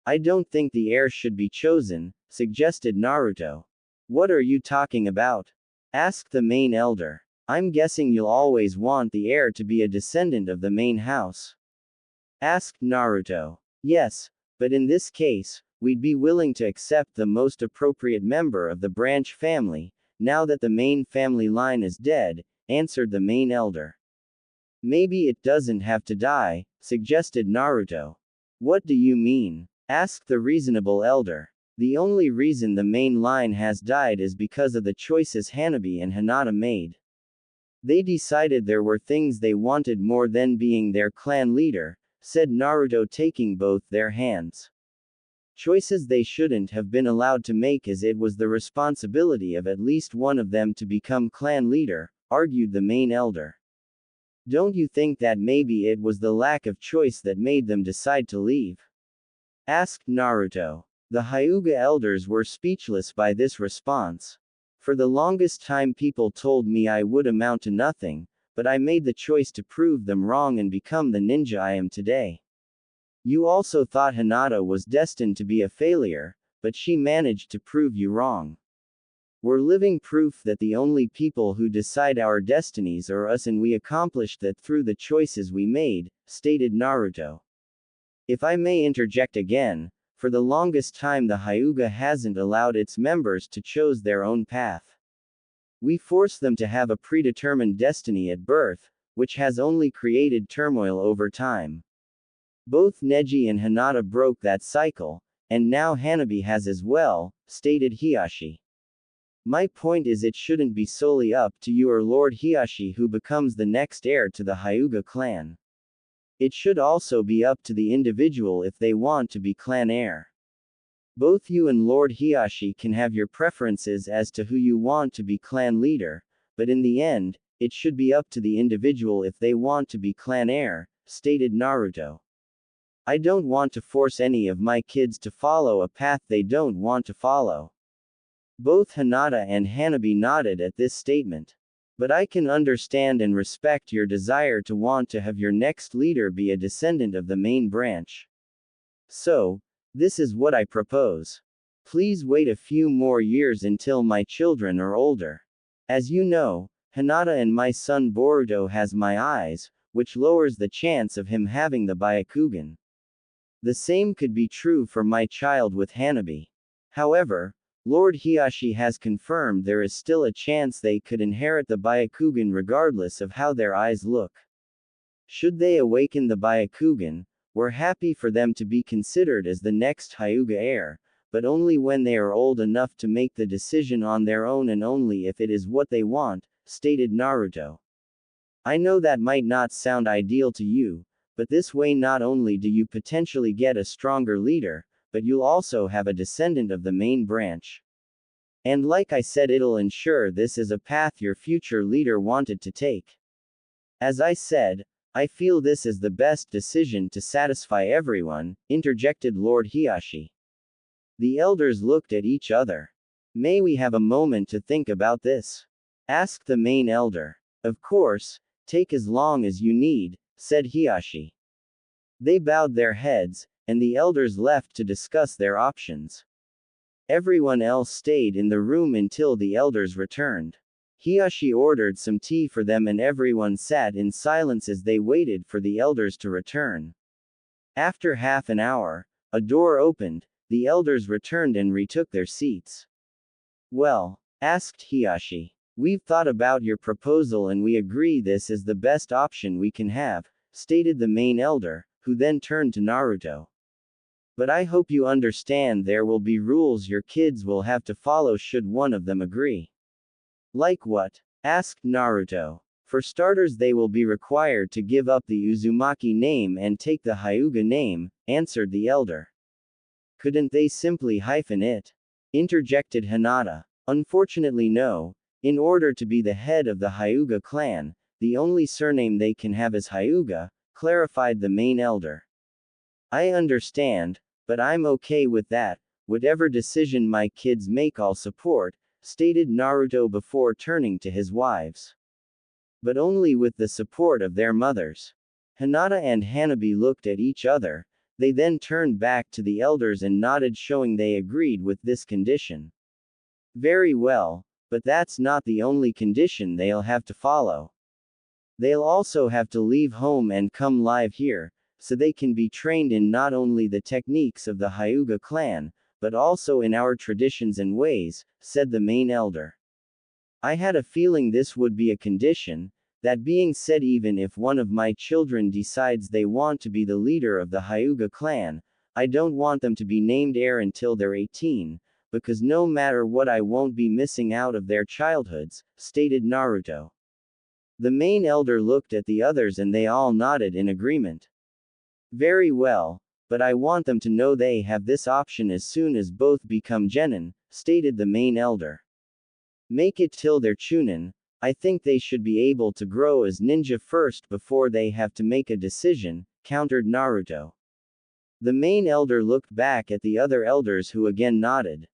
I don't think the heir should be chosen, suggested Naruto. What are you talking about? Asked the main elder. I'm guessing you'll always want the heir to be a descendant of the main house. Asked Naruto. Yes, but in this case, we'd be willing to accept the most appropriate member of the branch family, now that the main family line is dead, answered the main elder. Maybe it doesn't have to die, suggested Naruto. What do you mean? Asked the reasonable elder. The only reason the main line has died is because of the choices Hanabi and Hinata made. They decided there were things they wanted more than being their clan leader, said Naruto, taking both their hands. Choices they shouldn't have been allowed to make, as it was the responsibility of at least one of them to become clan leader, argued the main elder. Don't you think that maybe it was the lack of choice that made them decide to leave? Asked Naruto. The Hyuga elders were speechless by this response. For the longest time people told me I would amount to nothing, but I made the choice to prove them wrong and become the ninja I am today. You also thought Hinata was destined to be a failure, but she managed to prove you wrong. We're living proof that the only people who decide our destinies are us, and we accomplished that through the choices we made, stated Naruto. If I may interject again, for the longest time the Hyuga hasn't allowed its members to choose their own path. We force them to have a predetermined destiny at birth, which has only created turmoil over time. Both Neji and Hinata broke that cycle, and now Hanabi has as well, stated Hiashi. My point is, it shouldn't be solely up to you or Lord Hiashi who becomes the next heir to the Hyuga clan. It should also be up to the individual if they want to be clan heir. Both you and Lord Hiashi can have your preferences as to who you want to be clan leader, but in the end, it should be up to the individual if they want to be clan heir, stated Naruto. I don't want to force any of my kids to follow a path they don't want to follow. Both Hinata and Hanabi nodded at this statement. But I can understand and respect your desire to want to have your next leader be a descendant of the main branch. So, this is what I propose. Please wait a few more years until my children are older. As you know, Hinata and my son Boruto has my eyes, which lowers the chance of him having the Byakugan. The same could be true for my child with Hanabi. However, Lord Hiashi has confirmed there is still a chance they could inherit the Byakugan regardless of how their eyes look. Should they awaken the Byakugan, we're happy for them to be considered as the next Hyuga heir, but only when they are old enough to make the decision on their own, and only if it is what they want, stated Naruto. I know that might not sound ideal to you, but this way not only do you potentially get a stronger leader, but you'll also have a descendant of the main branch. And like I said, it'll ensure this is a path your future leader wanted to take. As I said, I feel this is the best decision to satisfy everyone, interjected Lord Hiashi. The elders looked at each other. May we have a moment to think about this? Asked the main elder. Of course, take as long as you need, said Hiashi. They bowed their heads, and the elders left to discuss their options. Everyone else stayed in the room until the elders returned. Hiashi ordered some tea for them, and everyone sat in silence as they waited for the elders to return. After half an hour, a door opened, the elders returned and retook their seats. Well, asked Hiashi. We've thought about your proposal and we agree this is the best option we can have, stated the main elder, who then turned to Naruto. But I hope you understand there will be rules your kids will have to follow should one of them agree. Like what? Asked Naruto. For starters, they will be required to give up the Uzumaki name and take the Hyuga name, answered the elder. Couldn't they simply hyphen it? Interjected Hinata. Unfortunately, no. In order to be the head of the Hyuga clan, the only surname they can have is Hyuga, clarified the main elder. I understand, but I'm okay with that. Whatever decision my kids make, I'll support, stated Naruto before turning to his wives. But only with the support of their mothers. Hinata and Hanabi looked at each other, they then turned back to the elders and nodded, showing they agreed with this condition. Very well, but that's not the only condition they'll have to follow. They'll also have to leave home and come live here, so they can be trained in not only the techniques of the Hyuga clan, but also in our traditions and ways, said the main elder. I had a feeling this would be a condition. That being said, even if one of my children decides they want to be the leader of the Hyuga clan, I don't want them to be named heir until they're 18, because no matter what I won't be missing out of their childhoods, stated Naruto. The main elder looked at the others and they all nodded in agreement. Very well, but I want them to know they have this option as soon as both become genin, stated the main elder. Make it till they're chunin. I think they should be able to grow as ninja first before they have to make a decision, countered Naruto. The main elder looked back at the other elders who again nodded.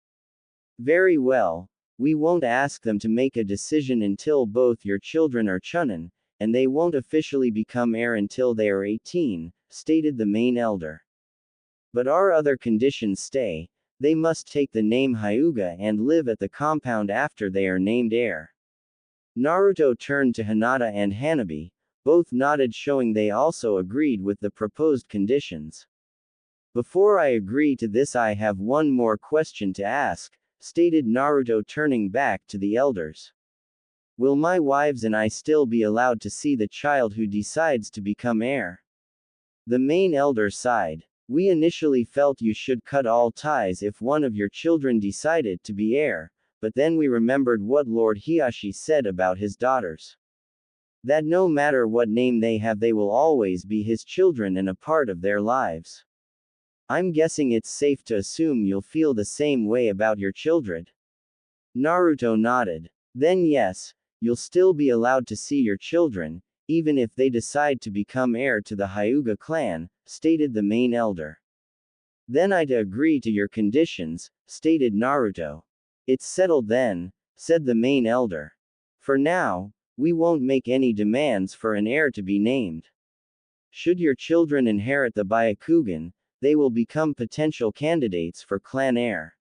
Very well, we won't ask them to make a decision until both your children are chunin, and they won't officially become heir until they are 18, stated the main elder. But our other conditions stay. They must take the name Hyuga and live at the compound after they are named heir. Naruto turned to Hinata and Hanabi, both nodded, showing they also agreed with the proposed conditions. Before I agree to this, I have one more question to ask, stated Naruto, turning back to the elders. Will my wives and I still be allowed to see the child who decides to become heir? The main elder sighed. We initially felt you should cut all ties if one of your children decided to be heir, but then we remembered what Lord Hiashi said about his daughters. That no matter what name they have, they will always be his children and a part of their lives. I'm guessing it's safe to assume you'll feel the same way about your children. Naruto nodded. Then yes, you'll still be allowed to see your children, even if they decide to become heir to the Hyuga clan, stated the main elder. Then I'd agree to your conditions, stated Naruto. It's settled then, said the main elder. For now, we won't make any demands for an heir to be named. Should your children inherit the Byakugan, they will become potential candidates for clan heir.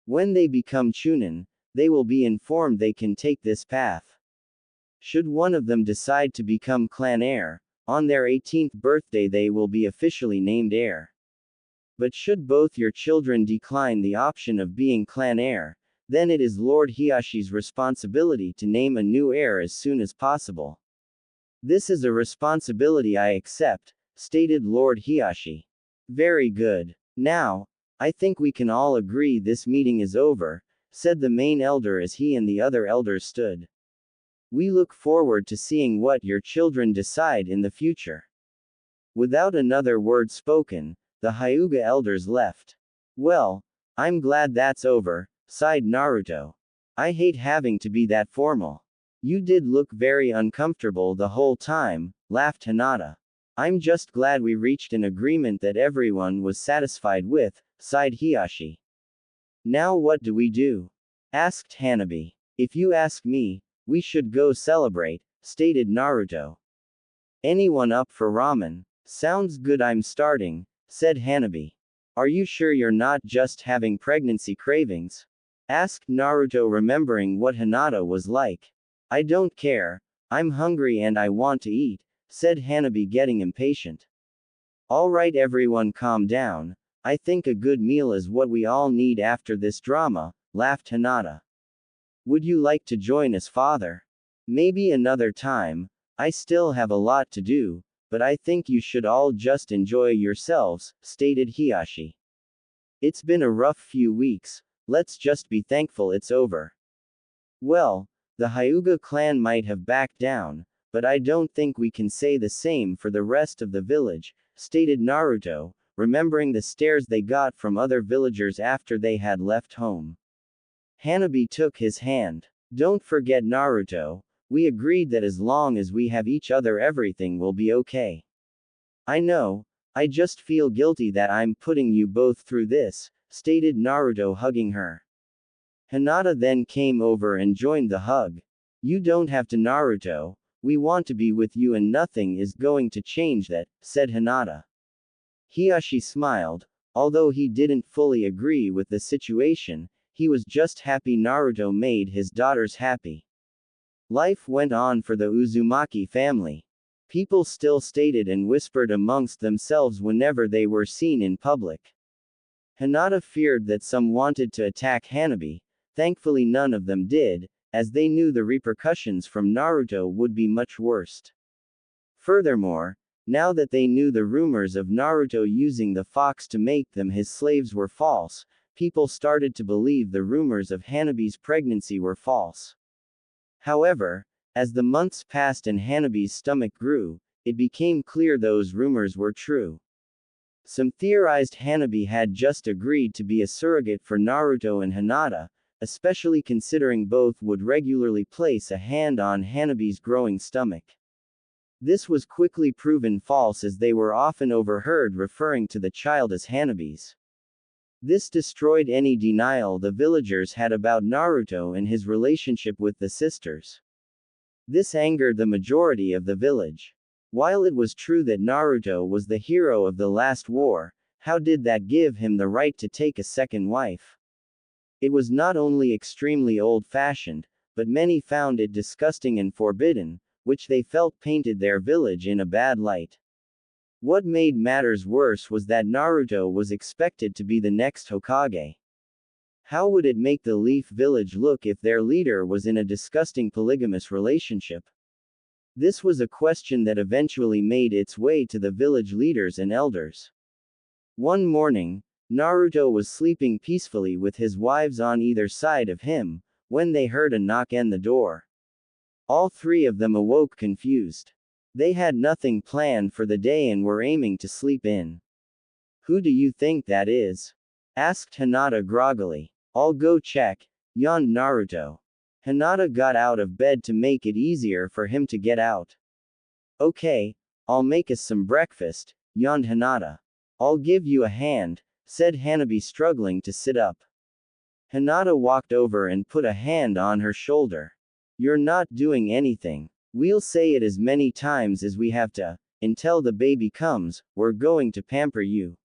When they become chunin, they will be informed they can take this path. Should one of them decide to become clan heir, on their 18th birthday they will be officially named heir. But should both your children decline the option of being clan heir, then it is Lord Hiashi's responsibility to name a new heir as soon as possible. This is a responsibility I accept, stated Lord Hiashi. Very good. Now, I think we can all agree this meeting is over, said the main elder as he and the other elders stood. We look forward to seeing what your children decide in the future. Without another word spoken, the Hyuga elders left. Well, I'm glad that's over, sighed Naruto. I hate having to be that formal. You did look very uncomfortable the whole time, laughed Hinata. I'm just glad we reached an agreement that everyone was satisfied with, sighed Hiashi. Now what do we do? Asked Hanabi. If you ask me, we should go celebrate, stated Naruto. Anyone up for ramen? Sounds good, I'm starting, said Hanabi. Are you sure you're not just having pregnancy cravings? Asked Naruto, remembering what Hinata was like. I don't care, I'm hungry and I want to eat, said Hanabi, getting impatient. Alright everyone, calm down. I think a good meal is what we all need after this drama, laughed Hinata. Would you like to join us, father? Maybe another time. I still have a lot to do, but I think you should all just enjoy yourselves, stated Hiashi. It's been a rough few weeks, let's just be thankful it's over. Well, the Hyuga clan might have backed down, but I don't think we can say the same for the rest of the village, stated Naruto, remembering the stares they got from other villagers after they had left home. Hanabi took his hand. Don't forget Naruto, we agreed that as long as we have each other everything will be okay. I know, I just feel guilty that I'm putting you both through this, stated Naruto hugging her. Hinata then came over and joined the hug. You don't have to Naruto, we want to be with you and nothing is going to change that, said Hinata. Hiyashi smiled, although he didn't fully agree with the situation, he was just happy Naruto made his daughters happy. Life went on for the Uzumaki family. People still stated and whispered amongst themselves whenever they were seen in public. Hinata feared that some wanted to attack Hanabi, thankfully none of them did, as they knew the repercussions from Naruto would be much worse. Furthermore, now that they knew the rumors of Naruto using the fox to make them his slaves were false, people started to believe the rumors of Hanabi's pregnancy were false. However, as the months passed and Hanabi's stomach grew, it became clear those rumors were true. Some theorized Hanabi had just agreed to be a surrogate for Naruto and Hinata, especially considering both would regularly place a hand on Hanabi's growing stomach. This was quickly proven false as they were often overheard referring to the child as Hanabi's. This destroyed any denial the villagers had about Naruto and his relationship with the sisters. This angered the majority of the village. While it was true that Naruto was the hero of the last war, how did that give him the right to take a second wife? It was not only extremely old-fashioned, but many found it disgusting and forbidden, which they felt painted their village in a bad light. What made matters worse was that Naruto was expected to be the next Hokage. How would it make the Leaf Village look if their leader was in a disgusting polygamous relationship? This was a question that eventually made its way to the village leaders and elders. One morning, Naruto was sleeping peacefully with his wives on either side of him, when they heard a knock on the door. All three of them awoke confused. They had nothing planned for the day and were aiming to sleep in. Who do you think that is? Asked Hinata groggily. I'll go check, yawned Naruto. Hinata got out of bed to make it easier for him to get out. Okay, I'll make us some breakfast, yawned Hinata. I'll give you a hand, said Hanabi struggling to sit up. Hinata walked over and put a hand on her shoulder. You're not doing anything. We'll say it as many times as we have to, until the baby comes, we're going to pamper you.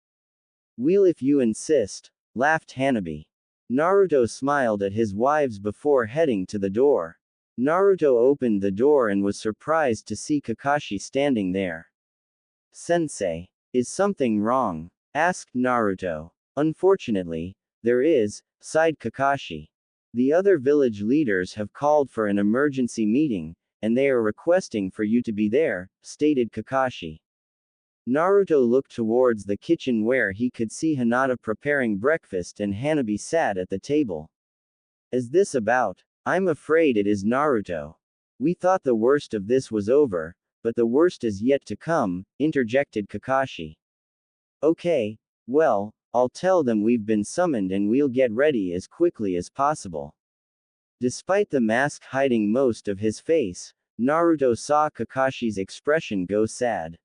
We'll if you insist, laughed Hanabi. Naruto smiled at his wives before heading to the door. Naruto opened the door and was surprised to see Kakashi standing there. Sensei, is something wrong? Asked Naruto. Unfortunately, there is, sighed Kakashi. The other village leaders have called for an emergency meeting, and they are requesting for you to be there, stated Kakashi. Naruto looked towards the kitchen where he could see Hinata preparing breakfast and Hanabi sat at the table. Is this about? I'm afraid it is Naruto. We thought the worst of this was over, but the worst is yet to come, interjected Kakashi. Okay, well, I'll tell them we've been summoned and we'll get ready as quickly as possible. Despite the mask hiding most of his face, Naruto saw Kakashi's expression go sad.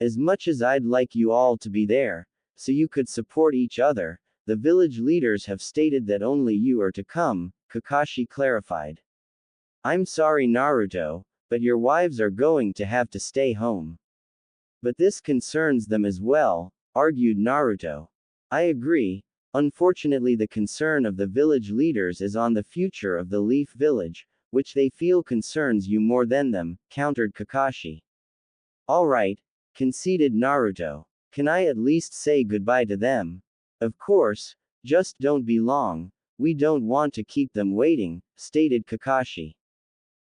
As much as I'd like you all to be there, so you could support each other, the village leaders have stated that only you are to come, Kakashi clarified. I'm sorry Naruto, but your wives are going to have to stay home. But this concerns them as well, argued Naruto. I agree. Unfortunately, the concern of the village leaders is on the future of the Leaf Village, which they feel concerns you more than them, countered Kakashi. Alright, conceded Naruto. Can I at least say goodbye to them? Of course, just don't be long, we don't want to keep them waiting, stated Kakashi.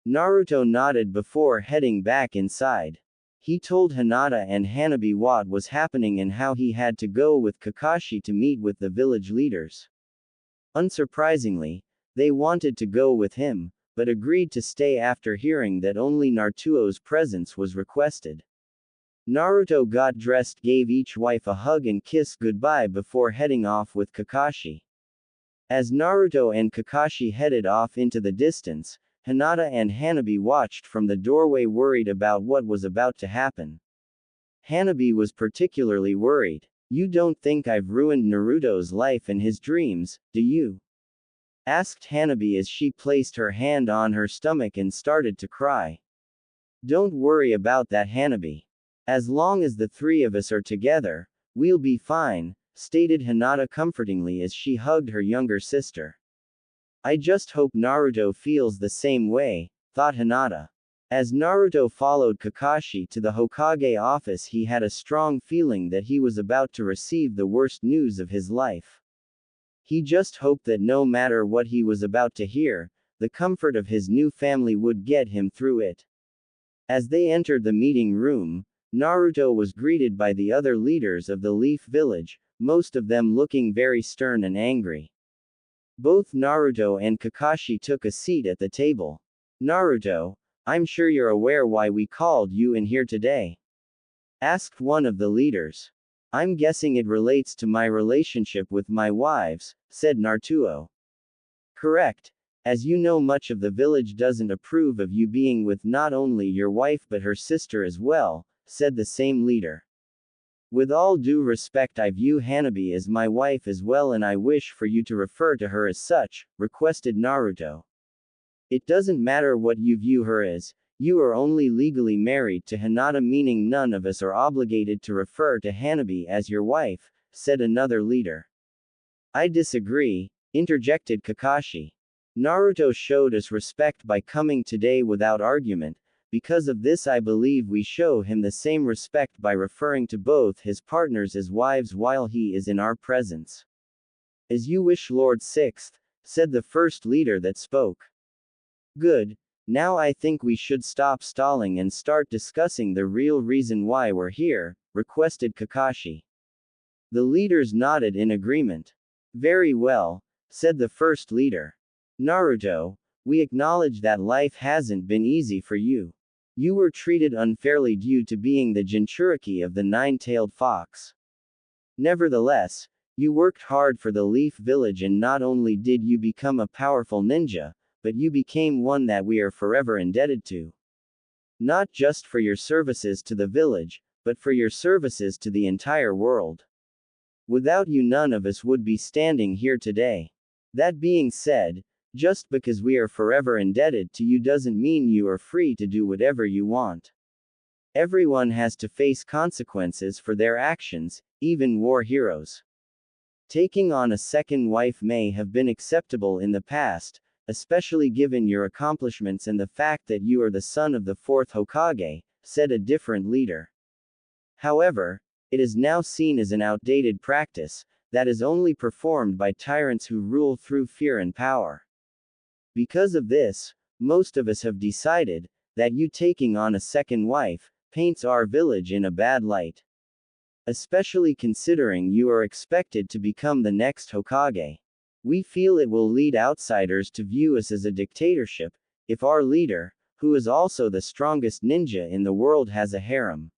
Naruto nodded before heading back inside. He told Hinata and Hanabi what was happening and how he had to go with Kakashi to meet with the village leaders. Unsurprisingly, they wanted to go with him, but agreed to stay after hearing that only Naruto's presence was requested. Naruto got dressed, gave each wife a hug and kiss goodbye before heading off with Kakashi. As Naruto and Kakashi headed off into the distance, Hinata and Hanabi watched from the doorway, worried about what was about to happen. Hanabi was particularly worried. "You don't think I've ruined Naruto's life and his dreams, do you?" asked Hanabi as she placed her hand on her stomach and started to cry. "Don't worry about that, Hanabi. As long as the three of us are together, we'll be fine," stated Hinata comfortingly as she hugged her younger sister. "I just hope Naruto feels the same way," thought Hinata. As Naruto followed Kakashi to the Hokage office, he had a strong feeling that he was about to receive the worst news of his life. He just hoped that no matter what he was about to hear, the comfort of his new family would get him through it. As they entered the meeting room, Naruto was greeted by the other leaders of the Leaf Village, most of them looking very stern and angry. Both Naruto and Kakashi took a seat at the table. "Naruto, I'm sure you're aware why we called you in here today?" asked one of the leaders. "I'm guessing it relates to my relationship with my wives," said Naruto. "Correct. As you know, much of the village doesn't approve of you being with not only your wife but her sister as well," said the same leader. "With all due respect, I view Hanabi as my wife as well, and I wish for you to refer to her as such," requested Naruto. "It doesn't matter what you view her as, you are only legally married to Hinata, meaning none of us are obligated to refer to Hanabi as your wife," said another leader. "I disagree," interjected Kakashi. "Naruto showed us respect by coming today without argument. Because of this, I believe we show him the same respect by referring to both his partners as wives while he is in our presence." "As you wish, Lord Sixth," said the first leader that spoke. "Good. Now I think we should stop stalling and start discussing the real reason why we're here," requested Kakashi. The leaders nodded in agreement. "Very well," said the first leader. "Naruto, we acknowledge that life hasn't been easy for you. You were treated unfairly due to being the Jinchuriki of the nine-tailed fox. Nevertheless, you worked hard for the Leaf Village, and not only did you become a powerful ninja, but you became one that we are forever indebted to. Not just for your services to the village, but for your services to the entire world. Without you, none of us would be standing here today. That being said, just because we are forever indebted to you doesn't mean you are free to do whatever you want. Everyone has to face consequences for their actions, even war heroes. Taking on a second wife may have been acceptable in the past, especially given your accomplishments and the fact that you are the son of the fourth Hokage," said a different leader. "However, it is now seen as an outdated practice that is only performed by tyrants who rule through fear and power. Because of this, most of us have decided that you taking on a second wife paints our village in a bad light. Especially considering you are expected to become the next Hokage. We feel it will lead outsiders to view us as a dictatorship, if our leader, who is also the strongest ninja in the world, has a harem.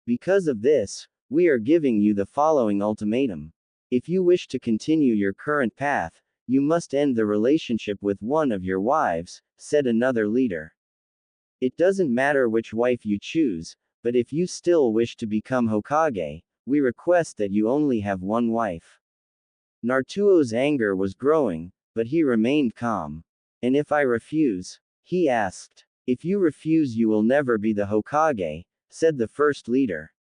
Because of this, we are giving you the following ultimatum. If you wish to continue your current path, you must end the relationship with one of your wives," said another leader. "It doesn't matter which wife you choose, but if you still wish to become Hokage, we request that you only have one wife." Naruto's anger was growing, but he remained calm. "And if I refuse?" he asked. "If you refuse, you will never be the Hokage," said the first leader.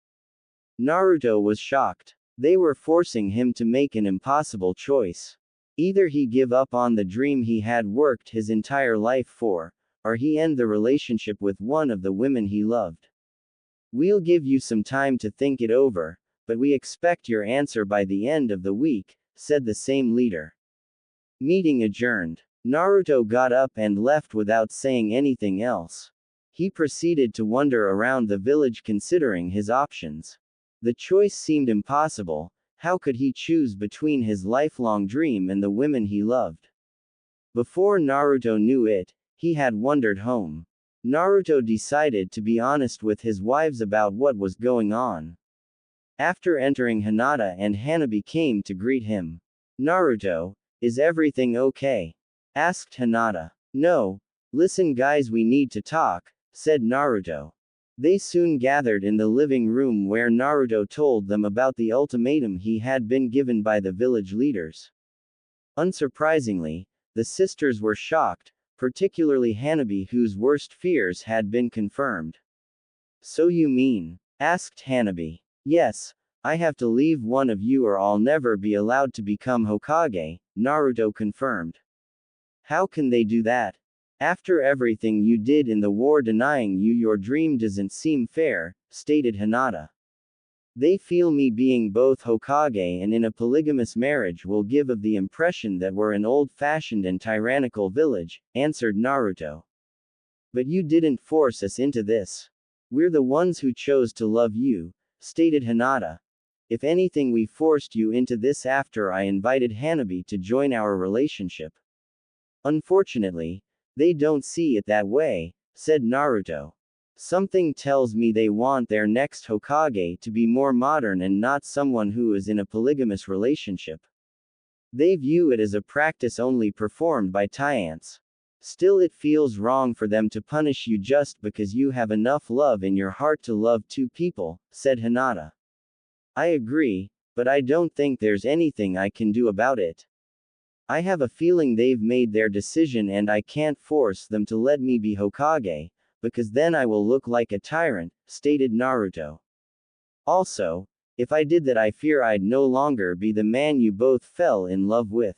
Naruto was shocked. They were forcing him to make an impossible choice. Either he give up on the dream he had worked his entire life for, or he end the relationship with one of the women he loved. "We'll give you some time to think it over, but we expect your answer by the end of the week," said the same leader. Meeting adjourned. Naruto got up and left without saying anything else. He proceeded to wander around the village considering his options. The choice seemed impossible. How could he choose between his lifelong dream and the women he loved? Before Naruto knew it, he had wandered home. Naruto decided to be honest with his wives about what was going on. After entering, Hinata and Hanabi came to greet him. Naruto, is everything okay? Asked Hinata. No. Listen guys, we need to talk, said Naruto. They soon gathered in the living room where Naruto told them about the ultimatum he had been given by the village leaders. Unsurprisingly, the sisters were shocked, particularly Hanabi, whose worst fears had been confirmed. So you mean? Asked Hanabi. Yes, I have to leave one of you or I'll never be allowed to become Hokage, Naruto confirmed. How can they do that? After everything you did in the war, denying you your dream doesn't seem fair, stated Hinata. They feel me being both Hokage and in a polygamous marriage will give of the impression that we're an old-fashioned and tyrannical village, answered Naruto. But you didn't force us into this. We're the ones who chose to love you, stated Hinata. If anything, we forced you into this after I invited Hanabi to join our relationship. Unfortunately, they don't see it that way, said Naruto. Something tells me they want their next Hokage to be more modern and not someone who is in a polygamous relationship. They view it as a practice only performed by Tyants. Still, it feels wrong for them to punish you just because you have enough love in your heart to love two people, said Hinata. I agree, but I don't think there's anything I can do about it. I have a feeling they've made their decision and I can't force them to let me be Hokage, because then I will look like a tyrant, stated Naruto. Also, if I did that, I fear I'd no longer be the man you both fell in love with.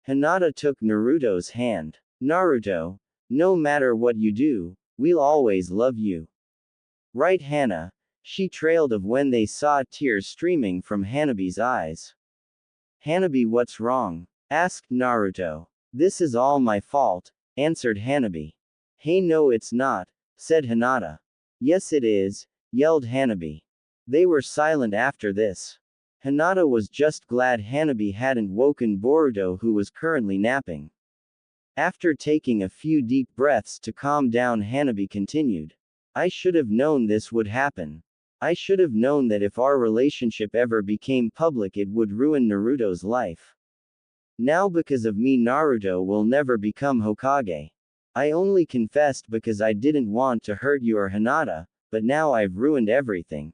Hinata took Naruto's hand. Naruto, no matter what you do, we'll always love you. Right, Hana? She trailed off when they saw tears streaming from Hanabi's eyes. Hanabi, what's wrong? Asked Naruto. This is all my fault, answered Hanabi. Hey, no, it's not, said Hinata. Yes, it is, yelled Hanabi. They were silent after this. Hinata was just glad Hanabi hadn't woken Boruto, who was currently napping. After taking a few deep breaths to calm down, Hanabi continued. I should have known this would happen. I should have known that if our relationship ever became public, it would ruin Naruto's life. Now, because of me, Naruto will never become Hokage. I only confessed because I didn't want to hurt you or Hinata, but now I've ruined everything.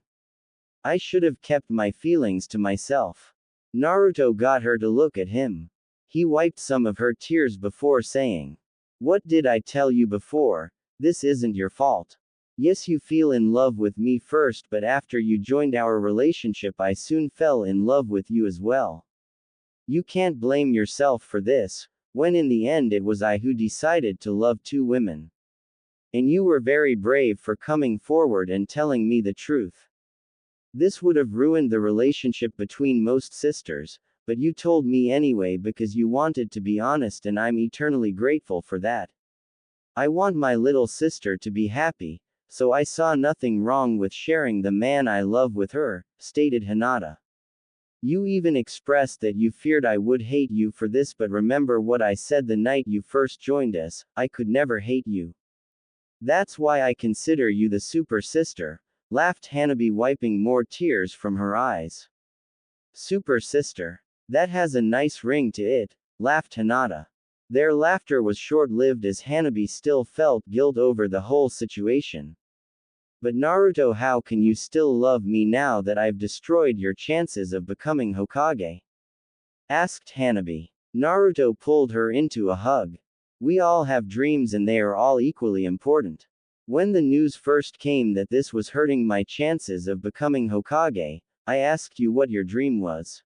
I should have kept my feelings to myself. Naruto got her to look at him. He wiped some of her tears before saying, What did I tell you before? This isn't your fault. Yes, you feel in love with me first, but after you joined our relationship, I soon fell in love with you as well. You can't blame yourself for this, when in the end it was I who decided to love two women. And you were very brave for coming forward and telling me the truth. This would have ruined the relationship between most sisters, but you told me anyway because you wanted to be honest, and I'm eternally grateful for that. I want my little sister to be happy, so I saw nothing wrong with sharing the man I love with her, stated Hinata. You even expressed that you feared I would hate you for this, but remember what I said the night you first joined us, I could never hate you. That's why I consider you the super sister, laughed Hanabi, wiping more tears from her eyes. Super sister. That has a nice ring to it, laughed Hinata. Their laughter was short-lived as Hanabi still felt guilt over the whole situation. But Naruto, how can you still love me now that I've destroyed your chances of becoming Hokage? Asked Hanabi. Naruto pulled her into a hug. We all have dreams and they are all equally important. When the news first came that this was hurting my chances of becoming Hokage, I asked you what your dream was.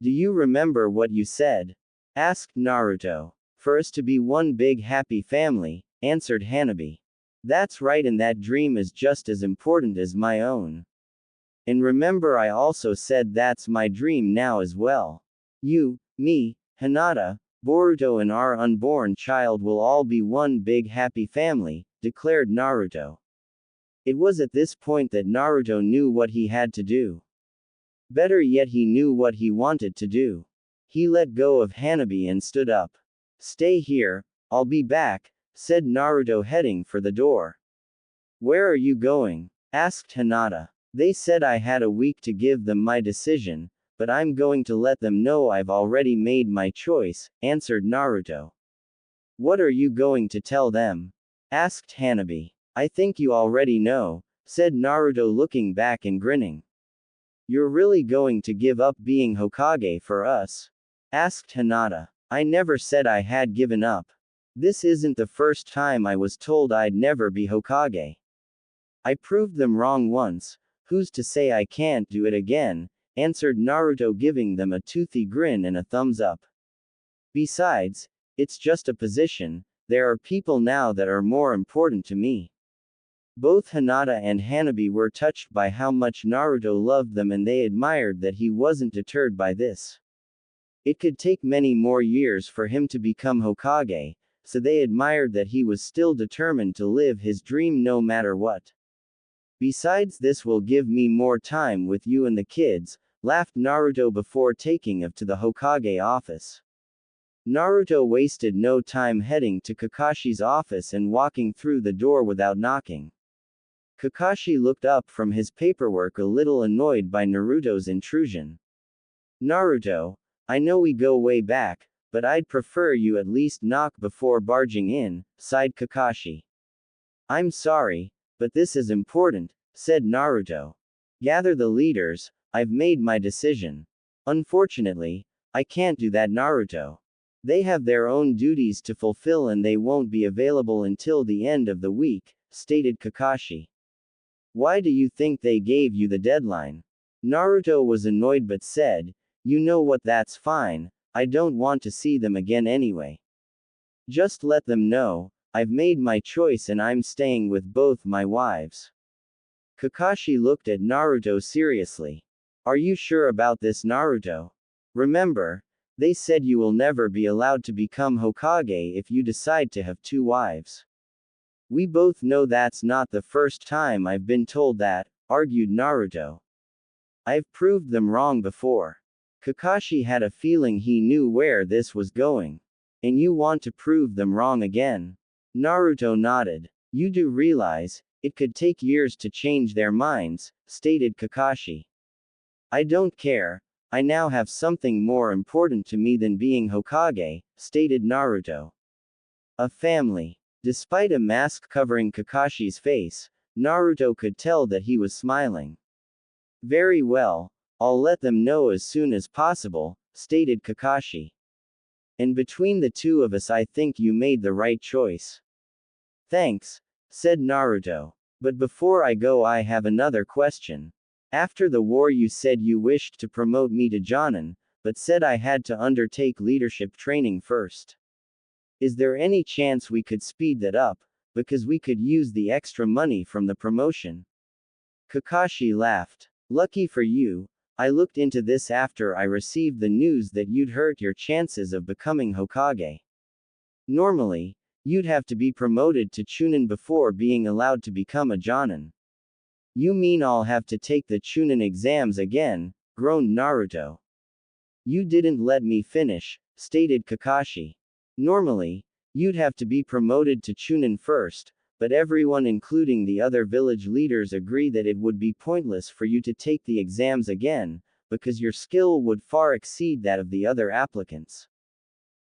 Do you remember what you said? Asked Naruto. For us to be one big happy family, answered Hanabi. That's right, and that dream is just as important as my own. And remember, I also said that's my dream now as well. You, me, Hinata, Boruto, and our unborn child will all be one big happy family, declared Naruto. It was at this point that Naruto knew what he had to do. Better yet, he knew what he wanted to do. He let go of Hanabi and stood up. Stay here, I'll be back, said Naruto heading for the door. Where are you going? Asked Hinata. They said I had a week to give them my decision, but I'm going to let them know I've already made my choice, answered Naruto. What are you going to tell them? Asked Hanabi. I think you already know, said Naruto looking back and grinning. You're really going to give up being Hokage for us? Asked Hinata. I never said I had given up. This isn't the first time I was told I'd never be Hokage. I proved them wrong once, who's to say I can't do it again, answered Naruto giving them a toothy grin and a thumbs up. Besides, it's just a position, there are people now that are more important to me. Both Hinata and Hanabi were touched by how much Naruto loved them and they admired that he wasn't deterred by this. It could take many more years for him to become Hokage, so they admired that he was still determined to live his dream no matter what. Besides, this will give me more time with you and the kids, laughed Naruto before taking off to the Hokage office. Naruto wasted no time heading to Kakashi's office and walking through the door without knocking. Kakashi looked up from his paperwork a little annoyed by Naruto's intrusion. Naruto, I know we go way back, but I'd prefer you at least knock before barging in, sighed Kakashi. I'm sorry, but this is important, said Naruto. Gather the leaders, I've made my decision. Unfortunately, I can't do that, Naruto. They have their own duties to fulfill and they won't be available until the end of the week, stated Kakashi. Why do you think they gave you the deadline? Naruto was annoyed but said, you know what, that's fine, I don't want to see them again anyway. Just let them know, I've made my choice and I'm staying with both my wives. Kakashi looked at Naruto seriously. Are you sure about this, Naruto? Remember, they said you will never be allowed to become Hokage if you decide to have two wives. We both know that's not the first time I've been told that, argued Naruto. I've proved them wrong before. Kakashi had a feeling he knew where this was going. And you want to prove them wrong again? Naruto nodded. You do realize, it could take years to change their minds, stated Kakashi. I don't care, I now have something more important to me than being Hokage, stated Naruto. A family. Despite a mask covering Kakashi's face, Naruto could tell that he was smiling. Very well, I'll let them know as soon as possible, stated Kakashi. And between the two of us I think you made the right choice. Thanks, said Naruto. But before I go I have another question. After the war you said you wished to promote me to Jonin, but said I had to undertake leadership training first. Is there any chance we could speed that up, because we could use the extra money from the promotion? Kakashi laughed. Lucky for you, I looked into this after I received the news that you'd hurt your chances of becoming Hokage. Normally, you'd have to be promoted to Chunin before being allowed to become a Jonin. You mean I'll have to take the Chunin exams again, groaned Naruto. You didn't let me finish, stated Kakashi. Normally, you'd have to be promoted to Chunin first, but everyone including the other village leaders agree that it would be pointless for you to take the exams again, because your skill would far exceed that of the other applicants.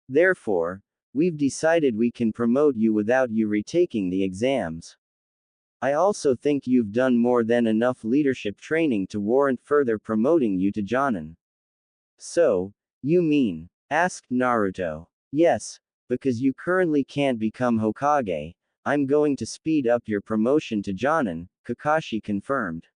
Therefore, we've decided we can promote you without you retaking the exams. I also think you've done more than enough leadership training to warrant further promoting you to Jonin. So, you mean? Asked Naruto. Yes, because you currently can't become Hokage, I'm going to speed up your promotion to Jonin, Kakashi confirmed.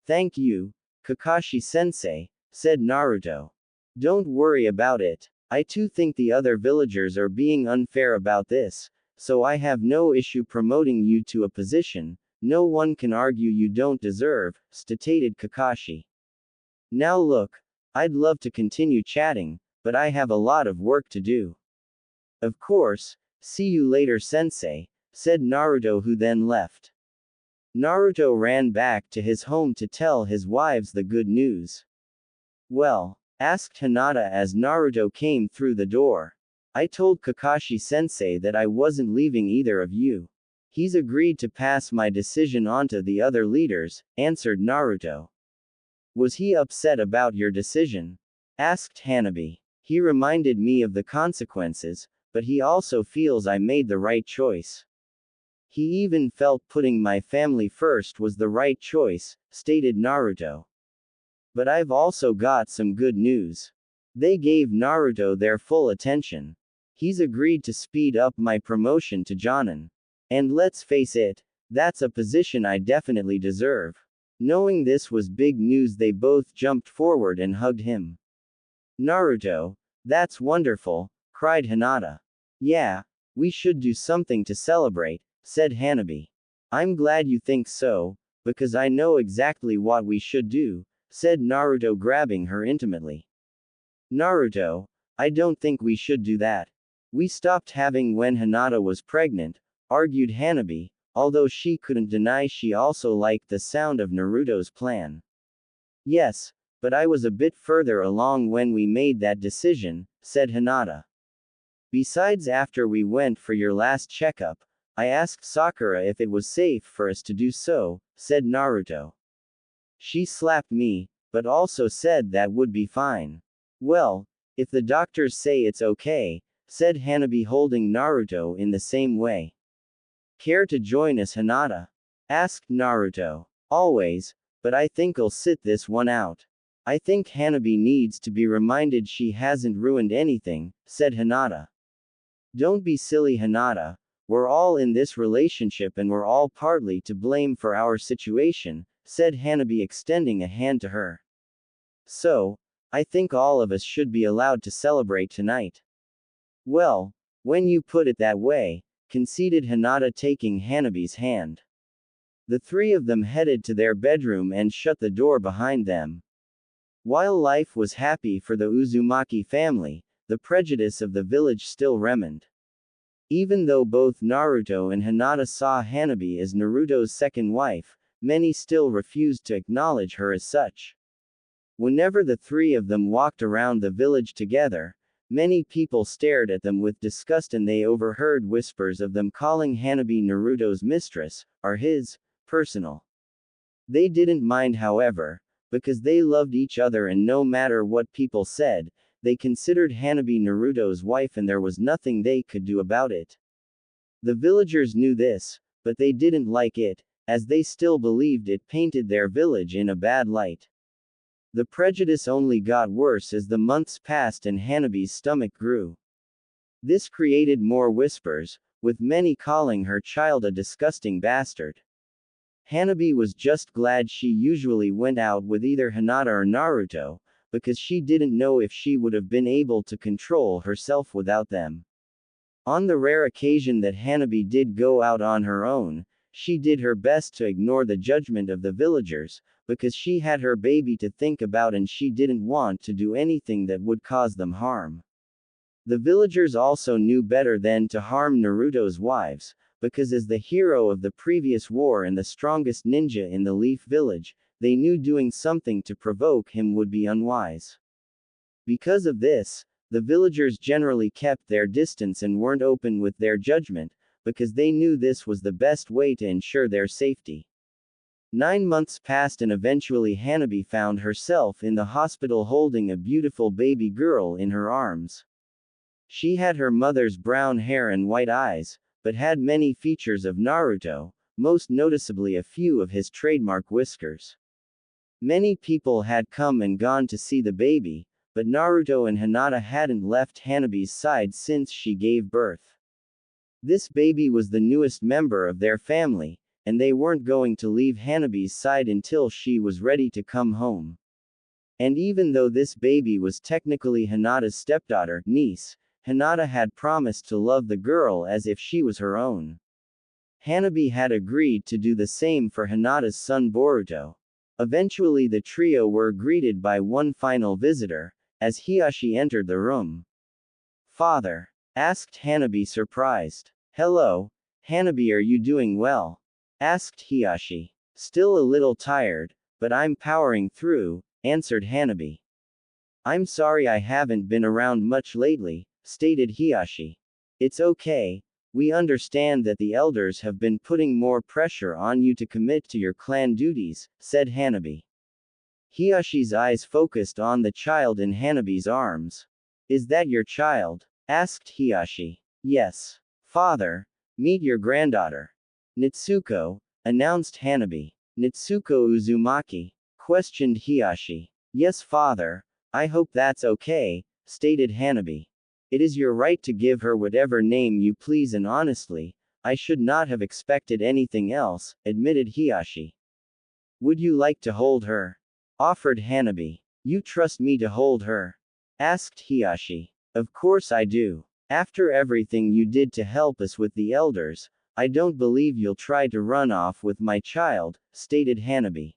Thank you, Kakashi-sensei, said Naruto. Don't worry about it. I too think the other villagers are being unfair about this, so I have no issue promoting you to a position no one can argue you don't deserve, stated Kakashi. Now look, I'd love to continue chatting, but I have a lot of work to do. Of course, see you later, sensei, said Naruto, who then left. Naruto ran back to his home to tell his wives the good news. Well? Asked Hinata as Naruto came through the door. I told Kakashi-sensei that I wasn't leaving either of you. He's agreed to pass my decision on to the other leaders, answered Naruto. Was he upset about your decision? Asked Hanabi. He reminded me of the consequences, but he also feels I made the right choice. He even felt putting my family first was the right choice, stated Naruto. But I've also got some good news. They gave Naruto their full attention. He's agreed to speed up my promotion to Jonin. And let's face it, that's a position I definitely deserve. Knowing this was big news, they both jumped forward and hugged him. Naruto, that's wonderful, cried Hinata. Yeah, we should do something to celebrate, said Hanabi. I'm glad you think so, because I know exactly what we should do, said Naruto, grabbing her intimately. Naruto, I don't think we should do that. We stopped having when Hinata was pregnant, argued Hanabi, although she couldn't deny she also liked the sound of Naruto's plan. Yes, but I was a bit further along when we made that decision, said Hinata. Besides, after we went for your last checkup, I asked Sakura if it was safe for us to do so, said Naruto. She slapped me, but also said that would be fine. Well, if the doctors say it's okay, said Hanabi, holding Naruto in the same way. Care to join us, Hinata? Asked Naruto. Always, but I think I'll sit this one out. I think Hanabi needs to be reminded she hasn't ruined anything, said Hinata. Don't be silly, Hinata. We're all in this relationship and we're all partly to blame for our situation, said Hanabi, extending a hand to her. So, I think all of us should be allowed to celebrate tonight. Well, when you put it that way, conceded Hinata, taking Hanabi's hand. The three of them headed to their bedroom and shut the door behind them. While life was happy for the Uzumaki family, the prejudice of the village still remained. Even though both Naruto and Hinata saw Hanabi as Naruto's second wife, many still refused to acknowledge her as such. Whenever the three of them walked around the village together, many people stared at them with disgust, and they overheard whispers of them calling Hanabi Naruto's mistress, or his personal. They didn't mind, however, because they loved each other, and no matter what people said, they considered Hanabi Naruto's wife and there was nothing they could do about it. The villagers knew this, but they didn't like it, as they still believed it painted their village in a bad light. The prejudice only got worse as the months passed and Hanabi's stomach grew. This created more whispers, with many calling her child a disgusting bastard. Hanabi was just glad she usually went out with either Hinata or Naruto, because she didn't know if she would have been able to control herself without them. On the rare occasion that Hanabi did go out on her own, she did her best to ignore the judgment of the villagers, because she had her baby to think about and she didn't want to do anything that would cause them harm. The villagers also knew better than to harm Naruto's wives, because as the hero of the previous war and the strongest ninja in the Leaf Village, they knew doing something to provoke him would be unwise. Because of this, the villagers generally kept their distance and weren't open with their judgment, because they knew this was the best way to ensure their safety. 9 months passed and eventually Hanabi found herself in the hospital holding a beautiful baby girl in her arms. She had her mother's brown hair and white eyes, but had many features of Naruto, most noticeably a few of his trademark whiskers. Many people had come and gone to see the baby, but Naruto and Hinata hadn't left Hanabi's side since she gave birth. This baby was the newest member of their family, and they weren't going to leave Hanabi's side until she was ready to come home. And even though this baby was technically Hinata's stepdaughter, niece, Hinata had promised to love the girl as if she was her own. Hanabi had agreed to do the same for Hinata's son Boruto. Eventually the trio were greeted by one final visitor, as Hiyashi entered the room. "Father?" asked Hanabi, surprised. "Hello, Hanabi, are you doing well?" asked Hiyashi. "Still a little tired, but I'm powering through," answered Hanabi. "I'm sorry I haven't been around much lately," stated Hiashi. It's okay. We understand that the elders have been putting more pressure on you to commit to your clan duties, said Hanabi. Hiyashi's eyes focused on the child in Hanabi's arms. Is that your child? Asked Hiyashi. Yes. Father, meet your granddaughter. Nitsuko, announced Hanabi. Nitsuko Uzumaki? Questioned Hiyashi. Yes, father. I hope that's okay, stated Hanabi. It is your right to give her whatever name you please, and honestly, I should not have expected anything else, admitted Hiyashi. Would you like to hold her? Offered Hanabi. You trust me to hold her? Asked Hiyashi. Of course I do. After everything you did to help us with the elders, I don't believe you'll try to run off with my child, stated Hanabi.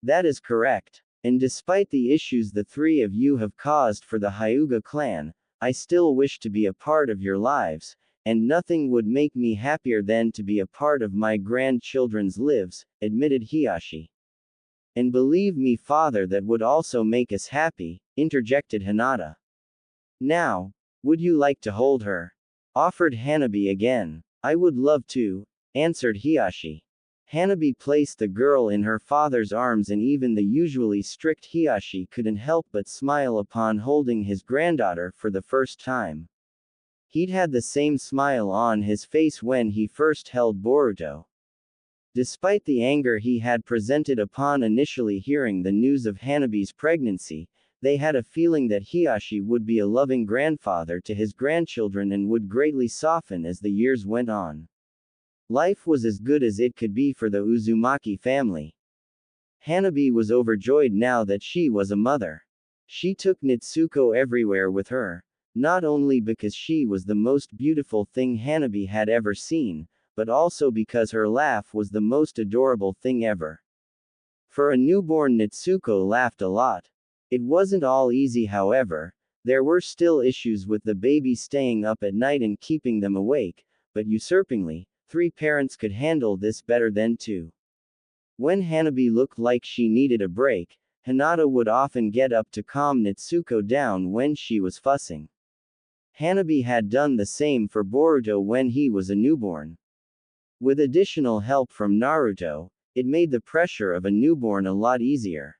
That is correct. And despite the issues the three of you have caused for the Hyuga clan, I still wish to be a part of your lives, and nothing would make me happier than to be a part of my grandchildren's lives, admitted Hiyashi. And believe me, father, that would also make us happy, interjected Hinata. Now, would you like to hold her? Offered Hanabi again. I would love to, answered Hiyashi. Hanabi placed the girl in her father's arms, and even the usually strict Hiyashi couldn't help but smile upon holding his granddaughter for the first time. He'd had the same smile on his face when he first held Boruto. Despite the anger he had presented upon initially hearing the news of Hanabi's pregnancy, they had a feeling that Hiyashi would be a loving grandfather to his grandchildren and would greatly soften as the years went on. Life was as good as it could be for the Uzumaki family. Hanabi was overjoyed now that she was a mother. She took Nitsuko everywhere with her, not only because she was the most beautiful thing Hanabi had ever seen, but also because her laugh was the most adorable thing ever. For a newborn, Nitsuko laughed a lot. It wasn't all easy, however. There were still issues with the baby staying up at night and keeping them awake, but usurpingly, 3 parents could handle this better than 2. When Hanabi looked like she needed a break, Hinata would often get up to calm Nitsuko down when she was fussing. Hanabi had done the same for Boruto when he was a newborn. With additional help from Naruto, it made the pressure of a newborn a lot easier.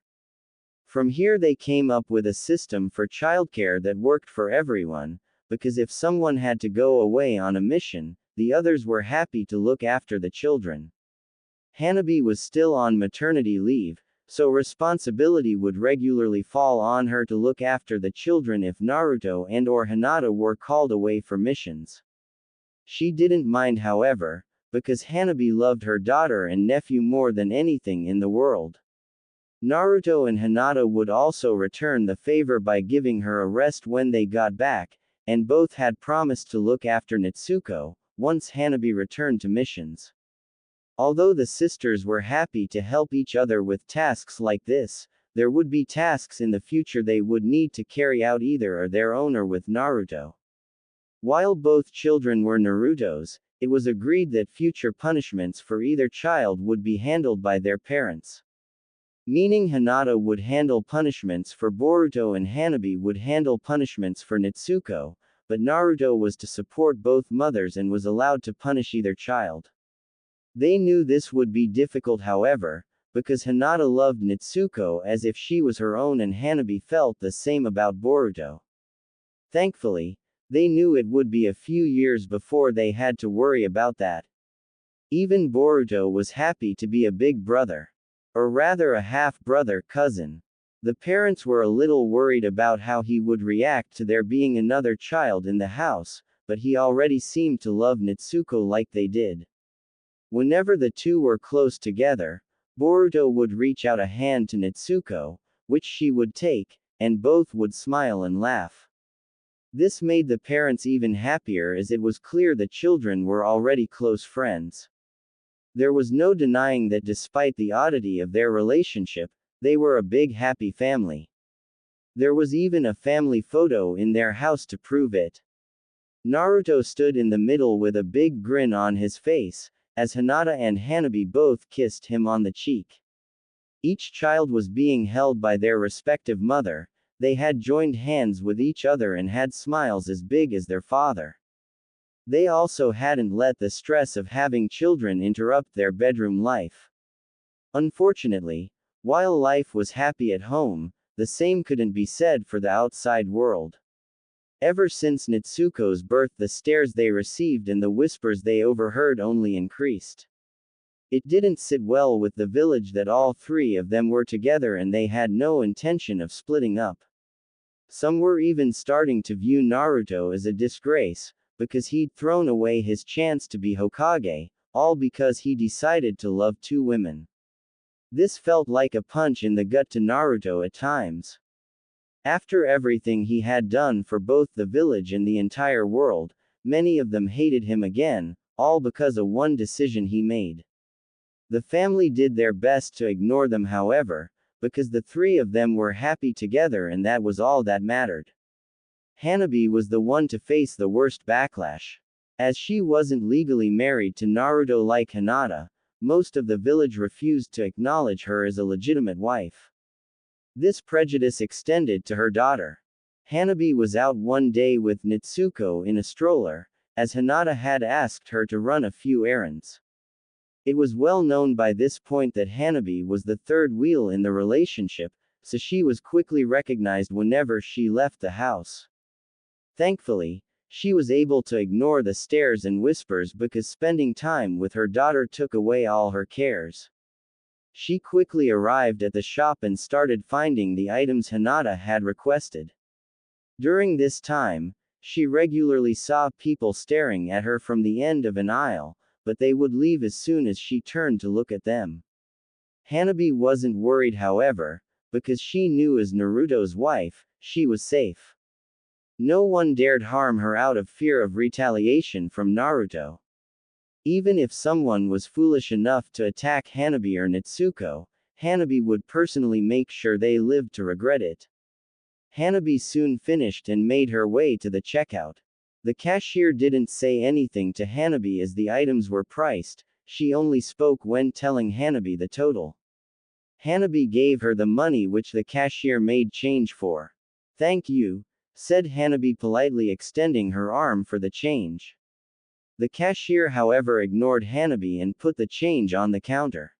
From here they came up with a system for childcare that worked for everyone, because if someone had to go away on a mission, the others were happy to look after the children. Hanabi was still on maternity leave, so responsibility would regularly fall on her to look after the children if Naruto and or Hinata were called away for missions. She didn't mind, however, because Hanabi loved her daughter and nephew more than anything in the world. Naruto and Hinata would also return the favor by giving her a rest when they got back, and both had promised to look after Nitsuko once Hanabi returned to missions. Although the sisters were happy to help each other with tasks like this, there would be tasks in the future they would need to carry out either on their own or with Naruto. While both children were Naruto's, it was agreed that future punishments for either child would be handled by their parents. Meaning Hinata would handle punishments for Boruto and Hanabi would handle punishments for Nitsuko, but Naruto was to support both mothers and was allowed to punish either child. They knew this would be difficult, however, because Hinata loved Nitsuko as if she was her own, and Hanabi felt the same about Boruto. Thankfully, they knew it would be a few years before they had to worry about that. Even Boruto was happy to be a big brother. Or rather a half-brother cousin. The parents were a little worried about how he would react to there being another child in the house, but he already seemed to love Nitsuko like they did. Whenever the two were close together, Boruto would reach out a hand to Nitsuko, which she would take, and both would smile and laugh. This made the parents even happier, as it was clear the children were already close friends. There was no denying that despite the oddity of their relationship, they were a big happy family. There was even a family photo in their house to prove it. Naruto stood in the middle with a big grin on his face, as Hinata and Hanabi both kissed him on the cheek. Each child was being held by their respective mother, They had joined hands with each other and had smiles as big as their father. They also hadn't let the stress of having children interrupt their bedroom life. Unfortunately, while life was happy at home, the same couldn't be said for the outside world. Ever since Natsuko's birth, the stares they received and the whispers they overheard only increased. It didn't sit well with the village that all three of them were together and they had no intention of splitting up. Some were even starting to view Naruto as a disgrace, because he'd thrown away his chance to be Hokage, all because he decided to love two women. This felt like a punch in the gut to Naruto at times. After everything he had done for both the village and the entire world, many of them hated him again, all because of one decision he made. The family did their best to ignore them, however, because the three of them were happy together and that was all that mattered. Hanabi was the one to face the worst backlash. As she wasn't legally married to Naruto like Hinata, most of the village refused to acknowledge her as a legitimate wife. This prejudice extended to her daughter. Hanabi was out one day with Natsuko in a stroller, as Hinata had asked her to run a few errands. It was well known by this point that Hanabi was the third wheel in the relationship, so she was quickly recognized whenever she left the house. Thankfully, she was able to ignore the stares and whispers because spending time with her daughter took away all her cares. She quickly arrived at the shop and started finding the items Hinata had requested. During this time, she regularly saw people staring at her from the end of an aisle, but they would leave as soon as she turned to look at them. Hanabi wasn't worried, however, because she knew as Naruto's wife, she was safe. No one dared harm her out of fear of retaliation from Naruto. Even if someone was foolish enough to attack Hanabi or Natsuko, Hanabi would personally make sure they lived to regret it. Hanabi soon finished and made her way to the checkout. The cashier didn't say anything to Hanabi as the items were priced, she only spoke when telling Hanabi the total. Hanabi gave her the money which the cashier made change for. "Thank you," said Hanabi politely, extending her arm for the change. The cashier, however, ignored Hanabi and put the change on the counter.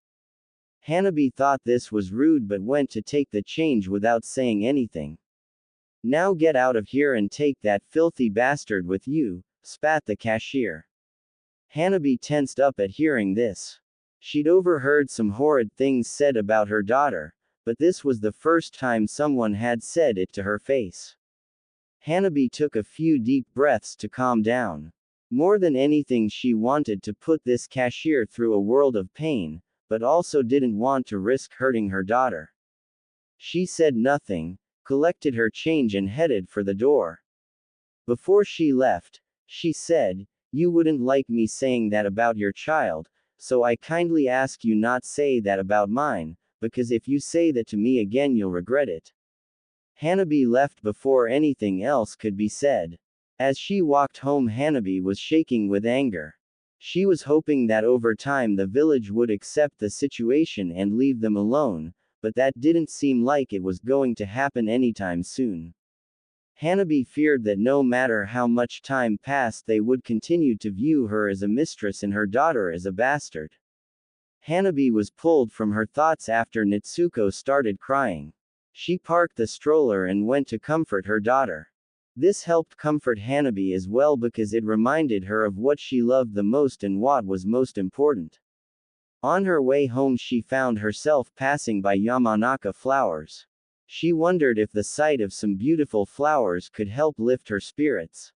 Hanabi thought this was rude but went to take the change without saying anything. "Now get out of here and take that filthy bastard with you," spat the cashier. Hanabi tensed up at hearing this. She'd overheard some horrid things said about her daughter, but this was the first time someone had said it to her face. Hanabi took a few deep breaths to calm down. More than anything, she wanted to put this cashier through a world of pain, but also didn't want to risk hurting her daughter. She said nothing, collected her change and headed for the door. Before she left, she said, "You wouldn't like me saying that about your child, so I kindly ask you not say that about mine, because if you say that to me again you'll regret it." Hanabi left before anything else could be said. As she walked home, Hanabi was shaking with anger. She was hoping that over time the village would accept the situation and leave them alone, but that didn't seem like it was going to happen anytime soon. Hanabi feared that no matter how much time passed, they would continue to view her as a mistress and her daughter as a bastard. Hanabi was pulled from her thoughts after Natsuko started crying. She parked the stroller and went to comfort her daughter. This helped comfort Hanabi as well because it reminded her of what she loved the most and what was most important. On her way home, she found herself passing by Yamanaka flowers. She wondered if the sight of some beautiful flowers could help lift her spirits.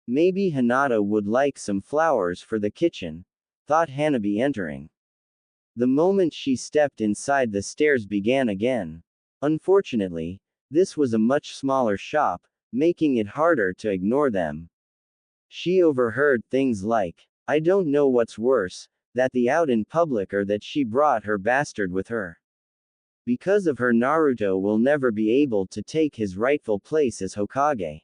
Maybe Hinata would like some flowers for the kitchen, thought Hanabi, entering. The moment she stepped inside, the stares began again. Unfortunately, this was a much smaller shop, making it harder to ignore them. She overheard things like, "I don't know what's worse, that the out in public or that she brought her bastard with her. Because of her, Naruto will never be able to take his rightful place as Hokage.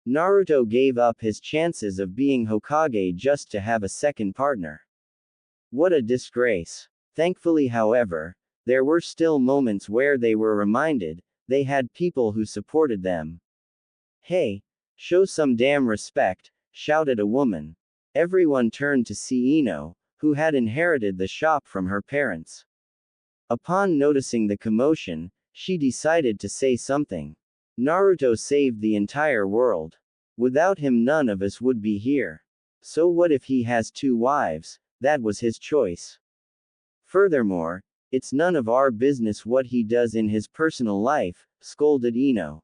Naruto gave up his chances of being Hokage just to have a second partner. What a disgrace." Thankfully, however, there were still moments where they were reminded they had people who supported them. Hey, show some damn respect, shouted a woman. Everyone turned to see Ino, who had inherited the shop from her parents. Upon noticing the commotion, she decided to say something. Naruto saved the entire world. Without him, none of us would be here. So what if he has 2 wives? That was his choice. Furthermore, it's none of our business what he does in his personal life, scolded Ino.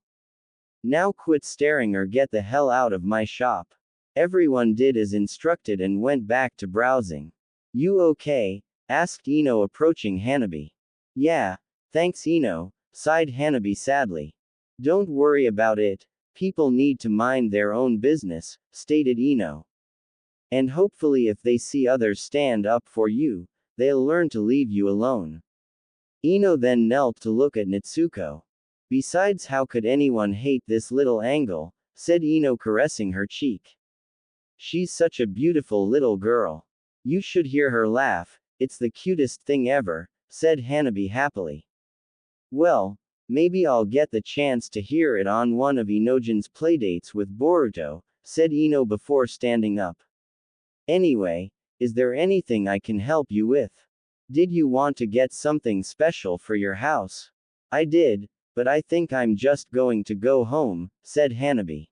Now quit staring or get the hell out of my shop. Everyone did as instructed and went back to browsing. You okay? Asked Ino, approaching Hanabi. Yeah, thanks Ino, sighed Hanabi sadly. Don't worry about it, people need to mind their own business, stated Ino. And hopefully if they see others stand up for you, they'll learn to leave you alone. Ino then knelt to look at Natsuko. Besides, how could anyone hate this little angle, said Ino, caressing her cheek. She's such a beautiful little girl. You should hear her laugh, it's the cutest thing ever, said Hanabi happily. Well, maybe I'll get the chance to hear it on one of Inojin's playdates with Boruto, said Ino before standing up. Anyway, is there anything I can help you with? Did you want to get something special for your house? I did, but I think I'm just going to go home, said Hanabi.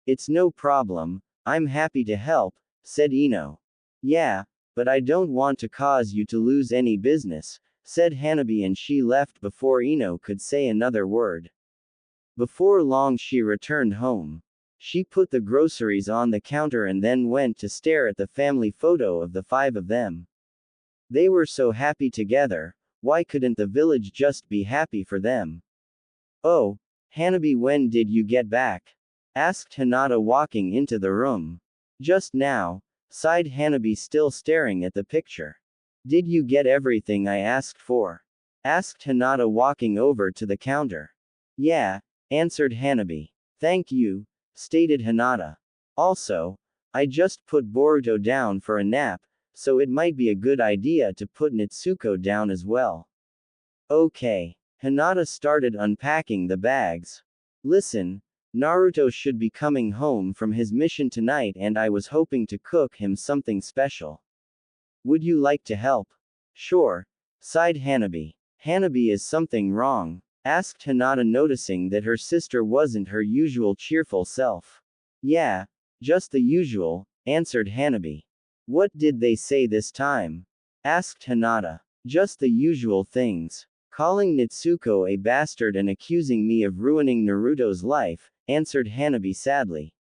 It's no problem, I'm happy to help, said Ino. Yeah, but I don't want to cause you to lose any business, said Hanabi, and she left before Ino could say another word. Before long she returned home. She put the groceries on the counter and then went to stare at the family photo of the 5 of them. They were so happy together, why couldn't the village just be happy for them? Oh, Hanabi, when did you get back? Asked Hinata, walking into the room. Just now, sighed Hanabi, still staring at the picture. Did you get everything I asked for? Asked Hinata, walking over to the counter. Yeah, answered Hanabi. Thank you, stated Hinata. Also, I just put Boruto down for a nap, so it might be a good idea to put Natsuko down as well. Okay. Hinata started unpacking the bags. Listen, Naruto should be coming home from his mission tonight and I was hoping to cook him something special. Would you like to help? Sure, sighed Hanabi. Hanabi, is something wrong? Asked Hinata, noticing that her sister wasn't her usual cheerful self. Yeah, just the usual, answered Hanabi. What did they say this time? Asked Hinata. Just the usual things. Calling Natsuko a bastard and accusing me of ruining Naruto's life, answered Hanabi sadly.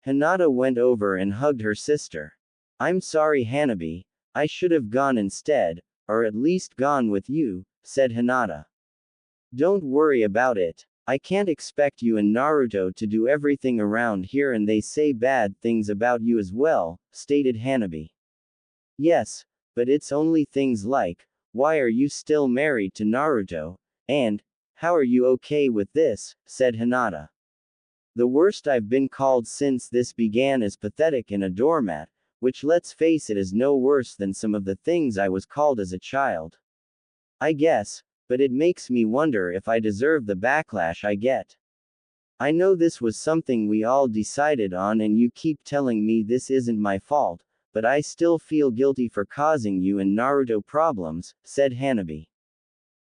Hinata went over and hugged her sister. I'm sorry Hanabi, I should have gone instead, or at least gone with you, said Hinata. Don't worry about it. I can't expect you and Naruto to do everything around here and they say bad things about you as well, stated Hanabi. Yes, but it's only things like, why are you still married to Naruto? And, how are you okay with this? Said Hinata. The worst I've been called since this began is pathetic and a doormat, which let's face it is no worse than some of the things I was called as a child. I guess, but it makes me wonder if I deserve the backlash I get. I know this was something we all decided on and you keep telling me this isn't my fault, but I still feel guilty for causing you and Naruto problems, said Hanabi.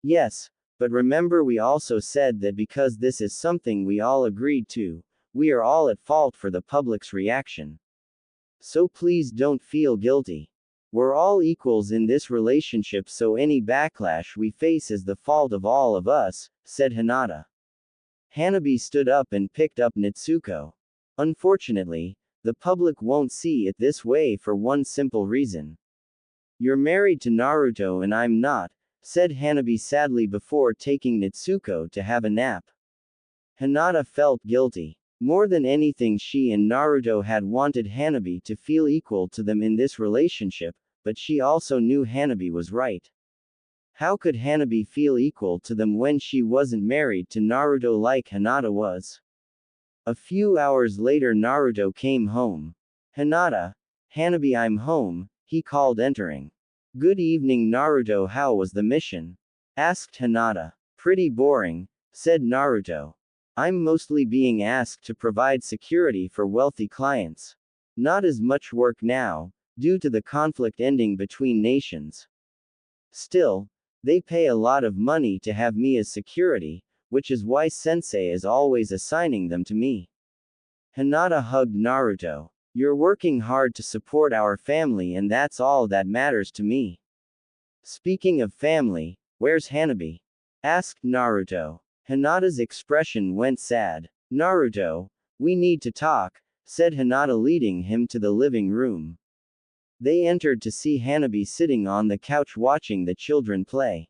Yes, but remember we also said that because this is something we all agreed to, we are all at fault for the public's reaction. So please don't feel guilty. We're all equals in this relationship, so any backlash we face is the fault of all of us, said Hinata. Hanabi stood up and picked up Natsuko. Unfortunately, the public won't see it this way for one simple reason. You're married to Naruto and I'm not, said Hanabi sadly before taking Natsuko to have a nap. Hinata felt guilty. More than anything, she and Naruto had wanted Hanabi to feel equal to them in this relationship, but she also knew Hanabi was right. How could Hanabi feel equal to them when she wasn't married to Naruto like Hinata was? A few hours later, Naruto came home. Hinata. Hanabi, I'm home, he called, entering. Good evening Naruto, how was the mission? Asked Hinata. Pretty boring, said Naruto. I'm mostly being asked to provide security for wealthy clients. Not as much work now, due to the conflict ending between nations. Still, they pay a lot of money to have me as security, which is why Sensei is always assigning them to me. Hinata hugged Naruto. You're working hard to support our family and that's all that matters to me. Speaking of family, where's Hanabi? Asked Naruto. Hinata's expression went sad. Naruto, we need to talk, said Hinata leading him to the living room. They entered to see Hanabi sitting on the couch watching the children play.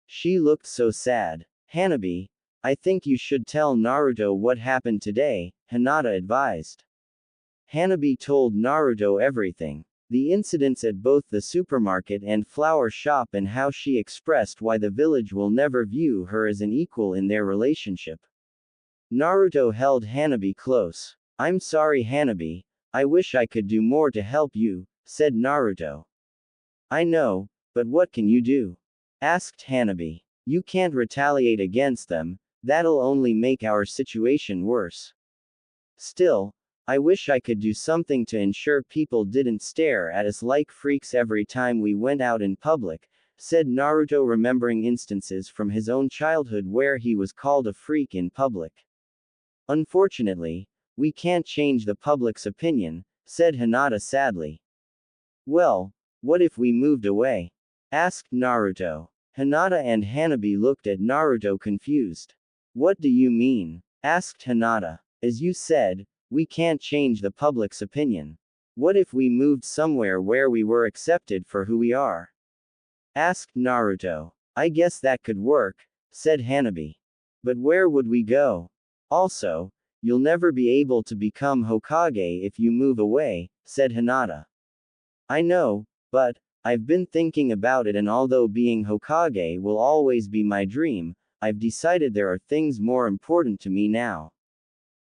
She looked so sad. Hanabi, I think you should tell Naruto what happened today, Hinata advised. Hanabi told Naruto everything. The incidents at both the supermarket and flower shop and how she expressed why the village will never view her as an equal in their relationship. Naruto held Hanabi close. I'm sorry Hanabi, I wish I could do more to help you, said Naruto. I know, but what can you do? Asked Hanabi. You can't retaliate against them, that'll only make our situation worse. Still, I wish I could do something to ensure people didn't stare at us like freaks every time we went out in public, said Naruto, remembering instances from his own childhood where he was called a freak in public. Unfortunately, we can't change the public's opinion, said Hinata sadly. Well, what if we moved away? Asked Naruto. Hinata and Hanabi looked at Naruto confused. What do you mean? Asked Hinata. As you said, we can't change the public's opinion. What if we moved somewhere where we were accepted for who we are? Asked Naruto. I guess that could work, said Hanabi. But where would we go? Also, you'll never be able to become Hokage if you move away, said Hinata. I know, but I've been thinking about it, and although being Hokage will always be my dream, I've decided there are things more important to me now.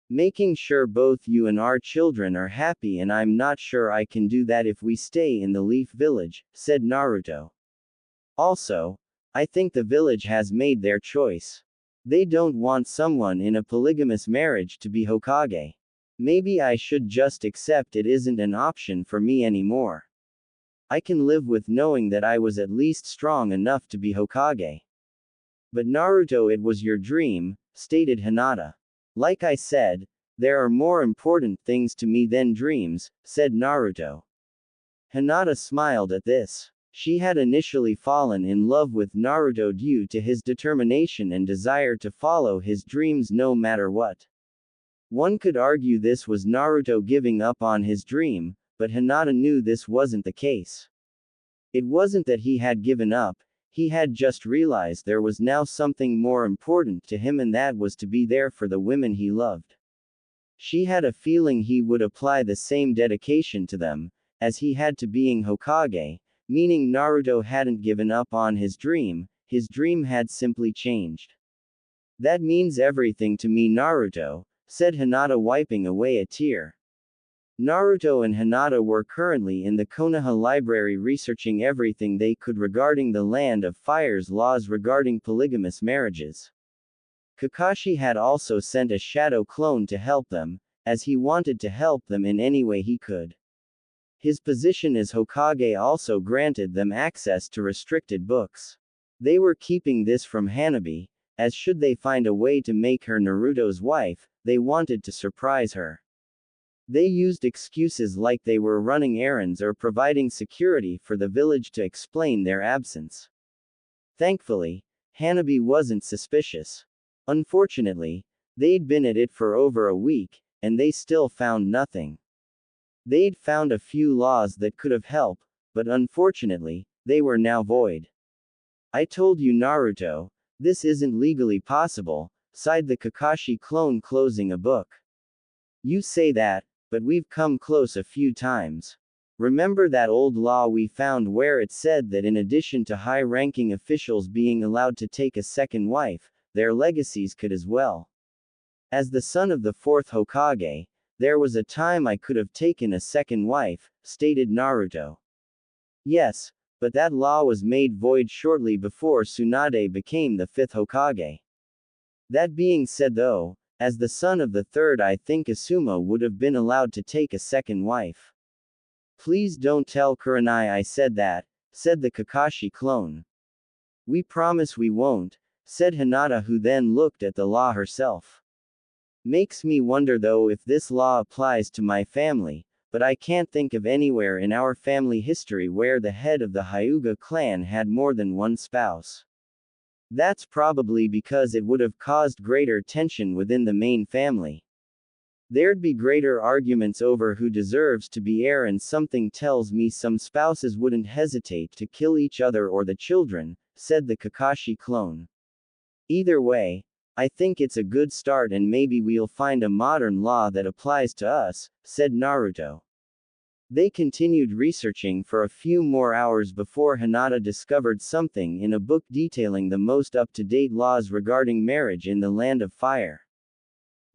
Making sure both you and our children are happy, and I'm not sure I can do that if we stay in the Leaf Village, said Naruto. Also, I think the village has made their choice. They don't want someone in a polygamous marriage to be Hokage. Maybe I should just accept it isn't an option for me anymore. I can live with knowing that I was at least strong enough to be Hokage. But Naruto, it was your dream, stated Hinata. Like I said, there are more important things to me than dreams, said Naruto. Hinata smiled at this. She had initially fallen in love with Naruto due to his determination and desire to follow his dreams no matter what. One could argue this was Naruto giving up on his dream, but Hinata knew this wasn't the case. It wasn't that he had given up, he had just realized there was now something more important to him, and that was to be there for the women he loved. She had a feeling he would apply the same dedication to them, as he had to being Hokage, meaning Naruto hadn't given up on his dream had simply changed. That means everything to me, Naruto, said Hinata, wiping away a tear. Naruto and Hinata were currently in the Konoha library researching everything they could regarding the Land of Fire's laws regarding polygamous marriages. Kakashi had also sent a shadow clone to help them, as he wanted to help them in any way he could. His position as Hokage also granted them access to restricted books. They were keeping this from Hanabi, as should they find a way to make her Naruto's wife, they wanted to surprise her. They used excuses like they were running errands or providing security for the village to explain their absence. Thankfully, Hanabi wasn't suspicious. Unfortunately, they'd been at it for over a week, and they still found nothing. They'd found a few laws that could have helped, but unfortunately, they were now void. I told you, Naruto, this isn't legally possible, sighed the Kakashi clone, closing a book. You say that, but we've come close a few times. Remember that old law we found where it said that in addition to high-ranking officials being allowed to take a second wife, their legacies could as well. As the son of the fourth Hokage, there was a time I could have taken a second wife, stated Naruto. Yes, but that law was made void shortly before Tsunade became the fifth Hokage. That being said though, as the son of the third I think Asuma would have been allowed to take a second wife. Please don't tell Kurenai I said that, said the Kakashi clone. We promise we won't, said Hinata, who then looked at the law herself. Makes me wonder though if this law applies to my family, but I can't think of anywhere in our family history where the head of the Hyuga clan had more than one spouse. That's probably because it would have caused greater tension within the main family. There'd be greater arguments over who deserves to be heir, and something tells me some spouses wouldn't hesitate to kill each other or the children, said the Kakashi clone. Either way, I think it's a good start and maybe we'll find a modern law that applies to us, said Naruto. They continued researching for a few more hours before Hinata discovered something in a book detailing the most up-to-date laws regarding marriage in the Land of Fire.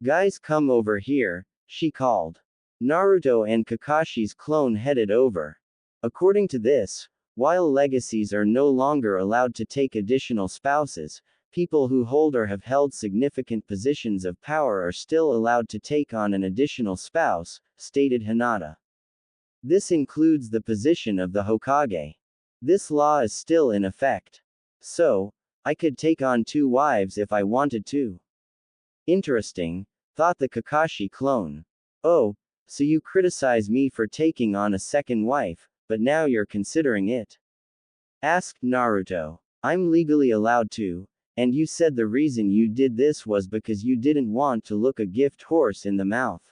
Guys, come over here, she called. Naruto and Kakashi's clone headed over. According to this, while legacies are no longer allowed to take additional spouses, people who hold or have held significant positions of power are still allowed to take on an additional spouse, stated Hinata. This includes the position of the Hokage. This law is still in effect. So, I could take on 2 wives if I wanted to. Interesting, thought the Kakashi clone. Oh, so you criticize me for taking on a second wife, but now you're considering it? Asked Naruto. I'm legally allowed to, and you said the reason you did this was because you didn't want to look a gift horse in the mouth.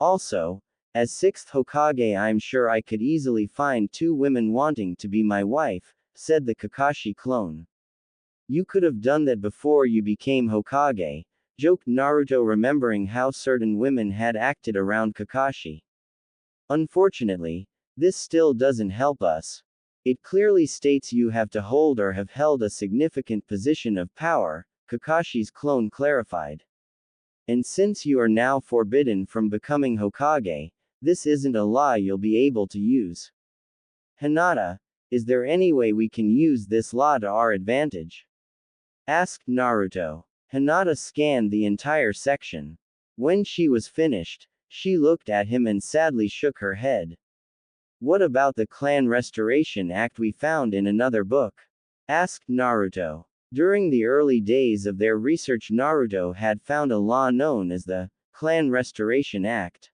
Also, as 6th Hokage I'm sure I could easily find 2 women wanting to be my wife, said the Kakashi clone. You could have done that before you became Hokage, joked Naruto, remembering how certain women had acted around Kakashi. Unfortunately, this still doesn't help us. It clearly states you have to hold or have held a significant position of power, Kakashi's clone clarified. And since you are now forbidden from becoming Hokage, this isn't a law you'll be able to use. Hinata, is there any way we can use this law to our advantage? Asked Naruto. Hinata scanned the entire section. When she was finished, she looked at him and sadly shook her head. What about the Clan Restoration Act we found in another book? Asked Naruto. During the early days of their research, Naruto had found a law known as the Clan Restoration Act.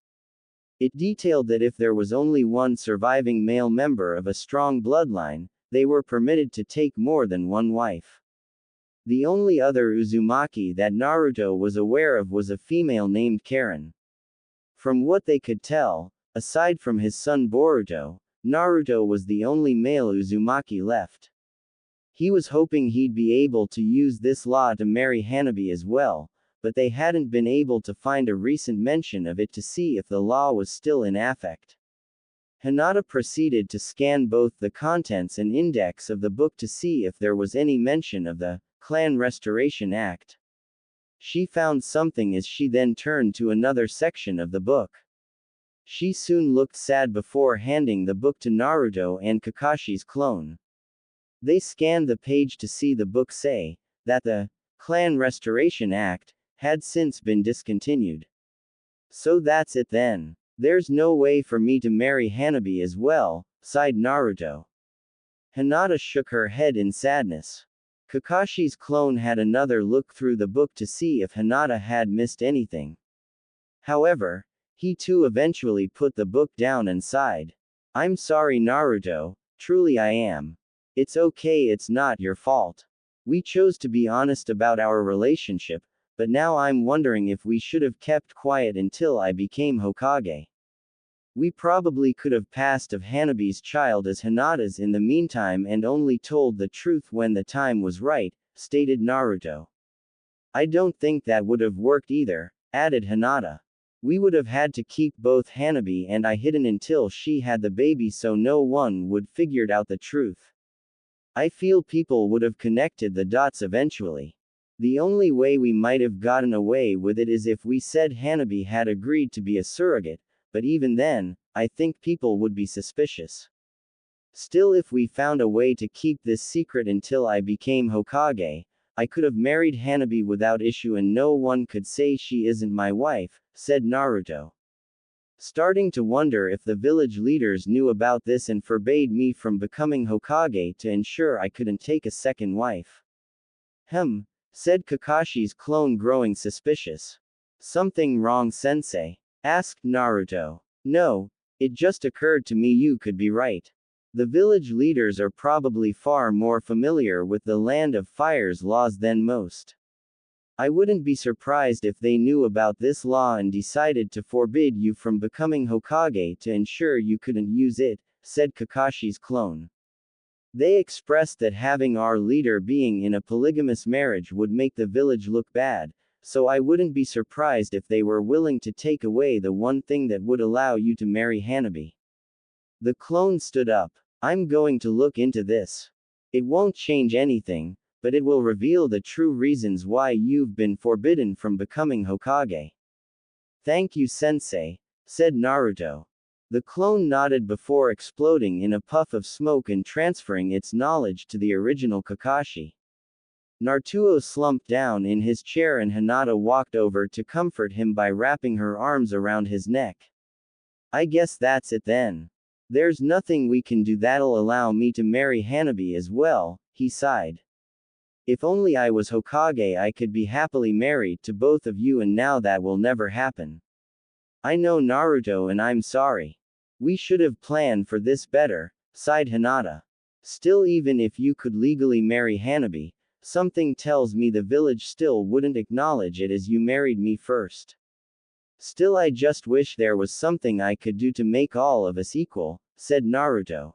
It detailed that if there was only one surviving male member of a strong bloodline, they were permitted to take more than one wife. The only other Uzumaki that Naruto was aware of was a female named Karen. From what they could tell, aside from his son Boruto, Naruto was the only male Uzumaki left. He was hoping he'd be able to use this law to marry Hanabi as well, but they hadn't been able to find a recent mention of it to see if the law was still in effect. Hinata proceeded to scan both the contents and index of the book to see if there was any mention of the Clan Restoration Act. She found something as she then turned to another section of the book. She soon looked sad before handing the book to Naruto and Kakashi's clone. They scanned the page to see the book say that the Clan Restoration Act had since been discontinued. So that's it then. There's no way for me to marry Hanabi as well, sighed Naruto. Hinata shook her head in sadness. Kakashi's clone had another look through the book to see if Hinata had missed anything. However, he too eventually put the book down and sighed. I'm sorry Naruto, truly I am. It's okay, it's not your fault. We chose to be honest about our relationship, but now I'm wondering if we should have kept quiet until I became Hokage. We probably could have passed of Hanabi's child as Hinata's in the meantime and only told the truth when the time was right, stated Naruto. I don't think that would have worked either, added Hinata. We would have had to keep both Hanabi and I hidden until she had the baby so no one would figured out the truth. I feel people would have connected the dots eventually. The only way we might have gotten away with it is if we said Hanabi had agreed to be a surrogate, but even then, I think people would be suspicious. Still, if we found a way to keep this secret until I became Hokage, I could have married Hanabi without issue and no one could say she isn't my wife, said Naruto. Starting to wonder if the village leaders knew about this and forbade me from becoming Hokage to ensure I couldn't take a second wife. Said Kakashi's clone, growing suspicious. Something wrong, sensei? Asked Naruto. No, it just occurred to me you could be right. The village leaders are probably far more familiar with the Land of Fire's laws than most. I wouldn't be surprised if they knew about this law and decided to forbid you from becoming Hokage to ensure you couldn't use it, said Kakashi's clone. They expressed that having our leader being in a polygamous marriage would make the village look bad, so I wouldn't be surprised if they were willing to take away the one thing that would allow you to marry Hanabi. The clone stood up. I'm going to look into this. It won't change anything, but it will reveal the true reasons why you've been forbidden from becoming Hokage. Thank you, sensei, said Naruto. The clone nodded before exploding in a puff of smoke and transferring its knowledge to the original Kakashi. Naruto slumped down in his chair and Hinata walked over to comfort him by wrapping her arms around his neck. I guess that's it then. There's nothing we can do that'll allow me to marry Hanabi as well, he sighed. If only I was Hokage, I could be happily married to both of you, and now that will never happen. I know, Naruto, and I'm sorry. We should have planned for this better, sighed Hinata. Still, even if you could legally marry Hanabi, something tells me the village still wouldn't acknowledge it as you married me first. Still, I just wish there was something I could do to make all of us equal, said Naruto.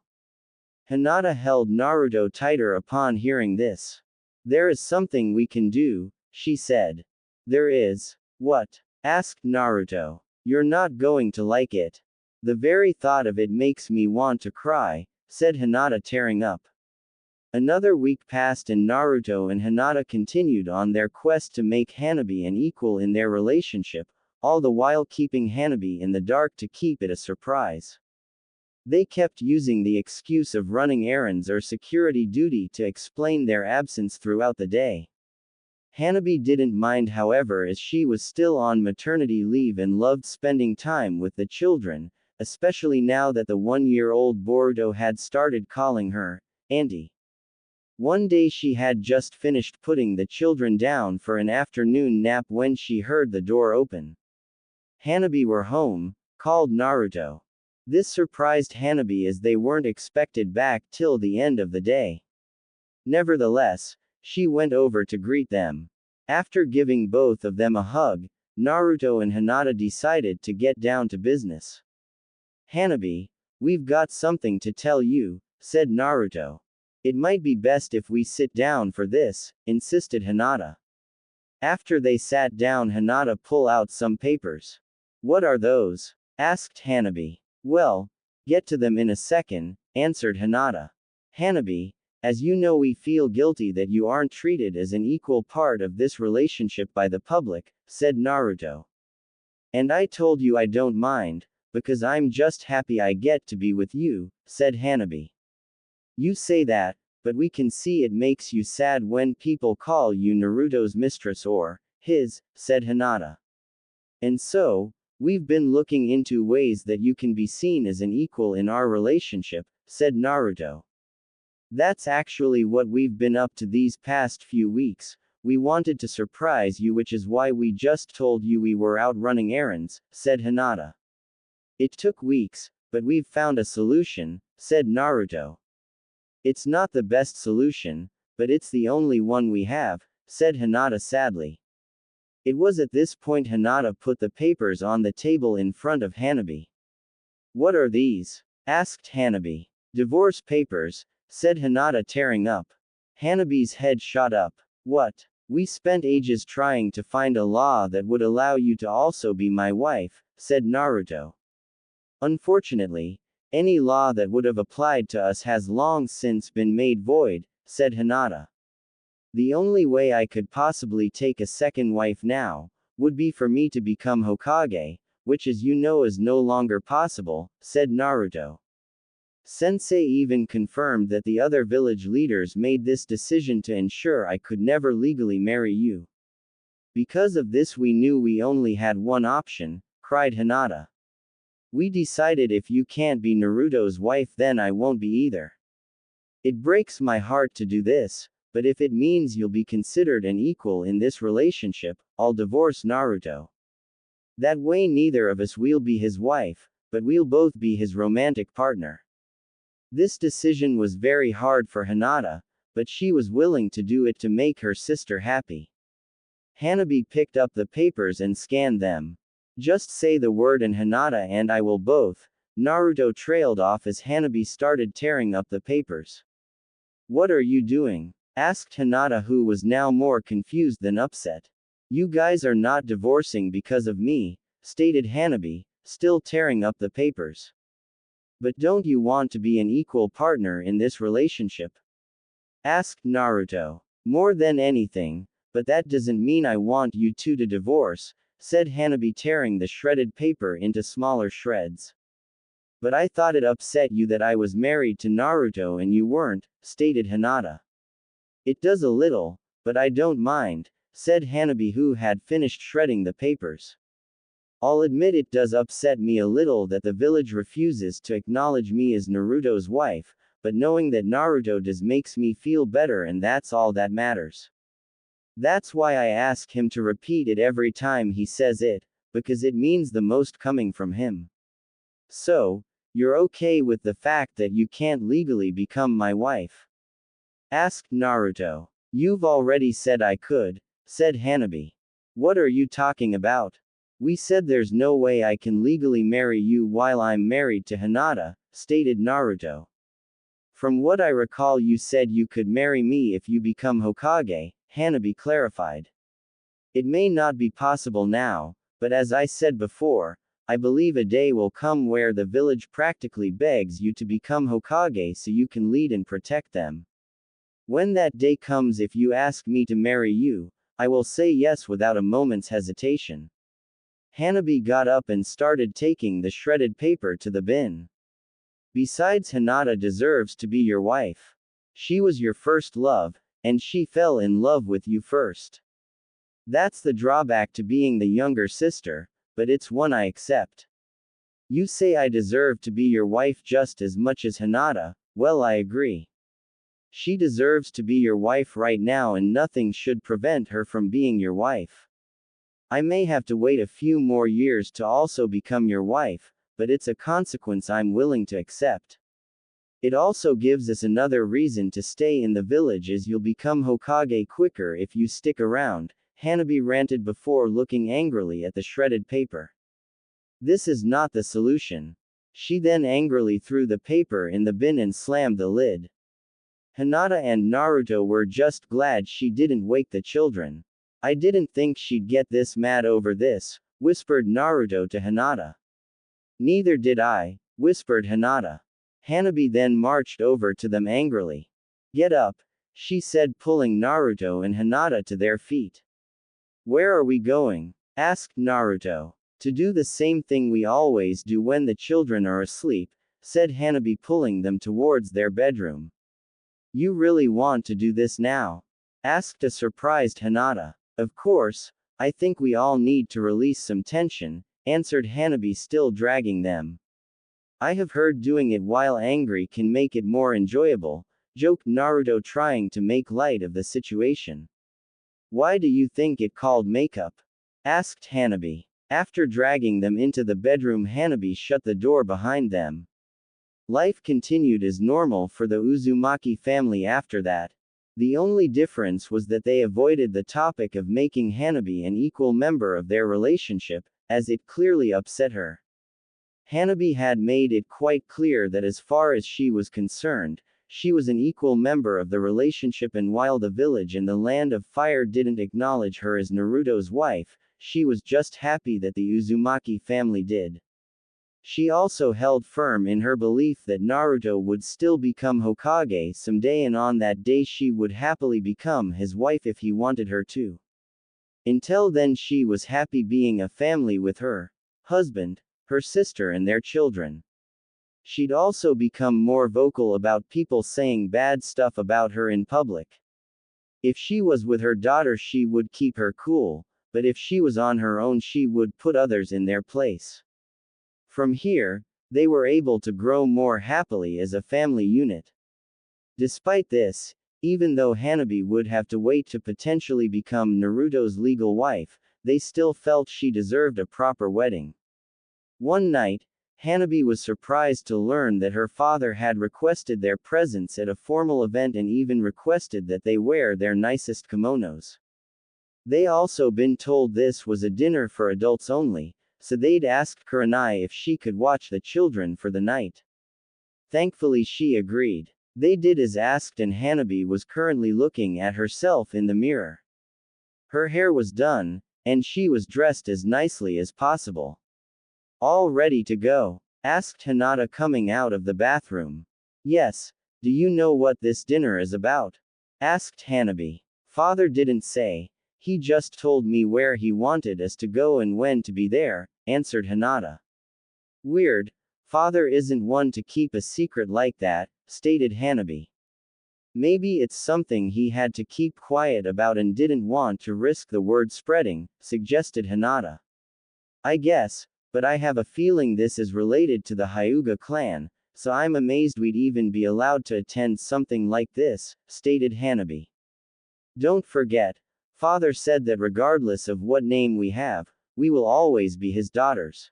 Hinata held Naruto tighter upon hearing this. There is something we can do, she said. There is? What? Asked Naruto. You're not going to like it. The very thought of it makes me want to cry, said Hinata, tearing up. Another week passed and Naruto and Hinata continued on their quest to make Hanabi an equal in their relationship, all the while keeping Hanabi in the dark to keep it a surprise. They kept using the excuse of running errands or security duty to explain their absence throughout the day. Hanabi didn't mind, however, as she was still on maternity leave and loved spending time with the children, especially now that the one-year-old Boruto had started calling her Auntie. One day she had just finished putting the children down for an afternoon nap when she heard the door open. Hanabi were home, called Naruto. This surprised Hanabi as they weren't expected back till the end of the day. Nevertheless, she went over to greet them. After giving both of them a hug, Naruto and Hinata decided to get down to business. Hanabi, we've got something to tell you, said Naruto. It might be best if we sit down for this, insisted Hinata. After they sat down, Hinata pulled out some papers. What are those? Asked Hanabi. Well, get to them in a second, answered Hinata. Hanabi, as you know, we feel guilty that you aren't treated as an equal part of this relationship by the public, said Naruto. And I told you I don't mind, because I'm just happy I get to be with you, said Hanabi. You say that, but we can see it makes you sad when people call you Naruto's mistress or his, said Hinata. And so, we've been looking into ways that you can be seen as an equal in our relationship, said Naruto. That's actually what we've been up to these past few weeks. We wanted to surprise you, which is why we just told you we were out running errands, said Hinata. It took weeks, but we've found a solution, said Naruto. It's not the best solution, but it's the only one we have, said Hinata sadly. It was at this point Hinata put the papers on the table in front of Hanabi. What are these? Asked Hanabi. Divorce papers, said Hinata, tearing up. Hanabi's head shot up. What? We spent ages trying to find a law that would allow you to also be my wife, said Naruto. Unfortunately, any law that would have applied to us has long since been made void, said Hinata. The only way I could possibly take a second wife now would be for me to become Hokage, which, as you know, is no longer possible, said Naruto. Sensei even confirmed that the other village leaders made this decision to ensure I could never legally marry you. Because of this we knew we only had one option, cried Hinata. We decided if you can't be Naruto's wife then I won't be either. It breaks my heart to do this, but if it means you'll be considered an equal in this relationship, I'll divorce Naruto. That way neither of us will be his wife, but we'll both be his romantic partner. This decision was very hard for Hinata, but she was willing to do it to make her sister happy. Hanabi picked up the papers and scanned them. Just say the word and Hinata and I will both. Naruto trailed off as Hanabi started tearing up the papers. What are you doing? Asked Hinata, who was now more confused than upset. You guys are not divorcing because of me, stated Hanabi, still tearing up the papers. But don't you want to be an equal partner in this relationship? Asked Naruto. More than anything, but that doesn't mean I want you two to divorce, said Hanabi, tearing the shredded paper into smaller shreds. But I thought it upset you that I was married to Naruto and you weren't, stated Hinata. It does a little, but I don't mind, said Hanabi, who had finished shredding the papers. I'll admit it does upset me a little that the village refuses to acknowledge me as Naruto's wife, but knowing that Naruto does makes me feel better and that's all that matters. That's why I ask him to repeat it every time he says it, because it means the most coming from him. So, you're okay with the fact that you can't legally become my wife? Asked Naruto. You've already said I could, said Hanabi. What are you talking about? We said there's no way I can legally marry you while I'm married to Hinata, stated Naruto. From what I recall you said you could marry me if you become Hokage, Hanabi clarified. It may not be possible now, but as I said before, I believe a day will come where the village practically begs you to become Hokage so you can lead and protect them. When that day comes, if you ask me to marry you, I will say yes without a moment's hesitation. Hanabi got up and started taking the shredded paper to the bin. Besides, Hinata deserves to be your wife. She was your first love, and she fell in love with you first. That's the drawback to being the younger sister, but it's one I accept. You say I deserve to be your wife just as much as Hinata, well, I agree. She deserves to be your wife right now and nothing should prevent her from being your wife. I may have to wait a few more years to also become your wife, but it's a consequence I'm willing to accept. It also gives us another reason to stay in the village, as you'll become Hokage quicker if you stick around, Hanabi ranted before looking angrily at the shredded paper. This is not the solution. She then angrily threw the paper in the bin and slammed the lid. Hinata and Naruto were just glad she didn't wake the children. I didn't think she'd get this mad over this, whispered Naruto to Hinata. Neither did I, whispered Hinata. Hanabi then marched over to them angrily. Get up, she said, pulling Naruto and Hinata to their feet. Where are we going? Asked Naruto. To do the same thing we always do when the children are asleep, said Hanabi, pulling them towards their bedroom. You really want to do this now? Asked a surprised Hinata. Of course, I think we all need to release some tension, answered Hanabi, still dragging them. I have heard doing it while angry can make it more enjoyable, joked Naruto, trying to make light of the situation. Why do you think it called makeup? Asked Hanabi. After dragging them into the bedroom, Hanabi shut the door behind them. Life continued as normal for the Uzumaki family after that. The only difference was that they avoided the topic of making Hanabi an equal member of their relationship, as it clearly upset her. Hanabi had made it quite clear that as far as she was concerned, she was an equal member of the relationship, and while the village in the Land of Fire didn't acknowledge her as Naruto's wife, she was just happy that the Uzumaki family did. She also held firm in her belief that Naruto would still become Hokage someday, and on that day she would happily become his wife if he wanted her to. Until then, she was happy being a family with her husband, her sister and their children. she'd also become more vocal about people saying bad stuff about her in public. If she was with her daughter, she would keep her cool, but if she was on her own, she would put others in their place. From here, they were able to grow more happily as a family unit. Despite this, even though Hanabi would have to wait to potentially become Naruto's legal wife, they still felt she deserved a proper wedding. One night, Hanabi was surprised to learn that her father had requested their presence at a formal event and even requested that they wear their nicest kimonos. They also been told this was a dinner for adults only, so they'd asked Kurenai if she could watch the children for the night. Thankfully she agreed. They did as asked, and Hanabi was currently looking at herself in the mirror. Her hair was done, and she was dressed as nicely as possible. All ready to go? Asked Hinata coming out of the bathroom. Yes. Do you know what this dinner is about? Asked Hanabi. Father didn't say. He just told me where he wanted us to go and when to be there, answered Hinata. Weird. Father isn't one to keep a secret like that, stated Hanabi. Maybe it's something he had to keep quiet about and didn't want to risk the word spreading, suggested Hinata. I guess, but I have a feeling this is related to the Hyuga clan, so I'm amazed we'd even be allowed to attend something like this, stated Hanabi. Don't forget, Father said that regardless of what name we have, we will always be his daughters.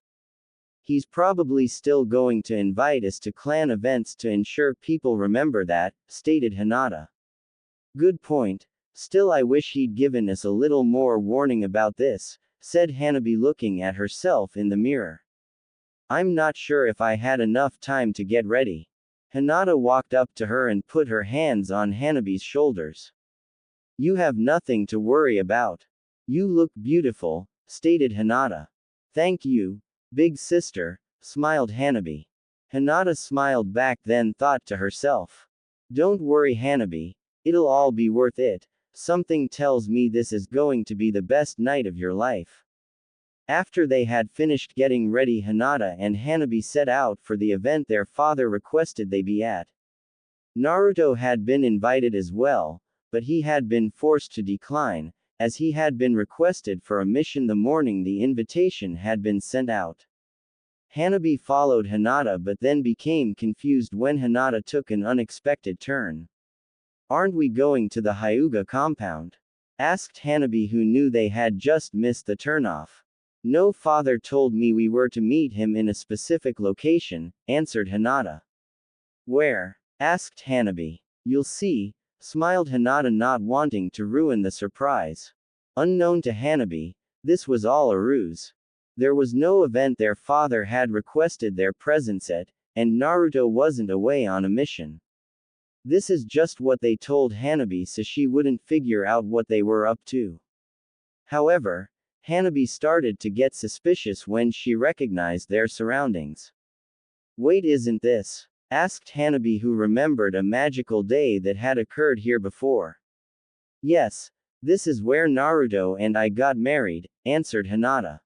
He's probably still going to invite us to clan events to ensure people remember that, stated Hinata. Good point. Still, I wish he'd given us a little more warning about this, said Hanabi looking at herself in the mirror. I'm not sure if I had enough time to get ready. Hinata walked up to her and put her hands on Hanabi's shoulders. You have nothing to worry about. You look beautiful, stated Hinata. Thank you, big sister, smiled Hanabi. Hinata smiled back, then thought to herself. Don't worry, Hanabi. It'll all be worth it. Something tells me this is going to be the best night of your life. After they had finished getting ready, Hinata and Hanabi set out for the event their father requested they be at. Naruto had been invited as well, but he had been forced to decline, as he had been requested for a mission the morning the invitation had been sent out. Hanabi followed Hinata but then became confused when Hinata took an unexpected turn. Aren't we going to the Hyuga compound? Asked Hanabi, who knew they had just missed the turnoff. No, father told me we were to meet him in a specific location, answered Hinata. Where? Asked Hanabi. You'll see, smiled Hinata, not wanting to ruin the surprise. Unknown to Hanabi, this was all a ruse. There was no event their father had requested their presence at, and Naruto wasn't away on a mission. This is just what they told Hanabi so she wouldn't figure out what they were up to. However, Hanabi started to get suspicious when she recognized their surroundings. Wait, isn't this? Asked Hanabi, who remembered a magical day that had occurred here before. Yes, this is where Naruto and I got married, answered Hinata.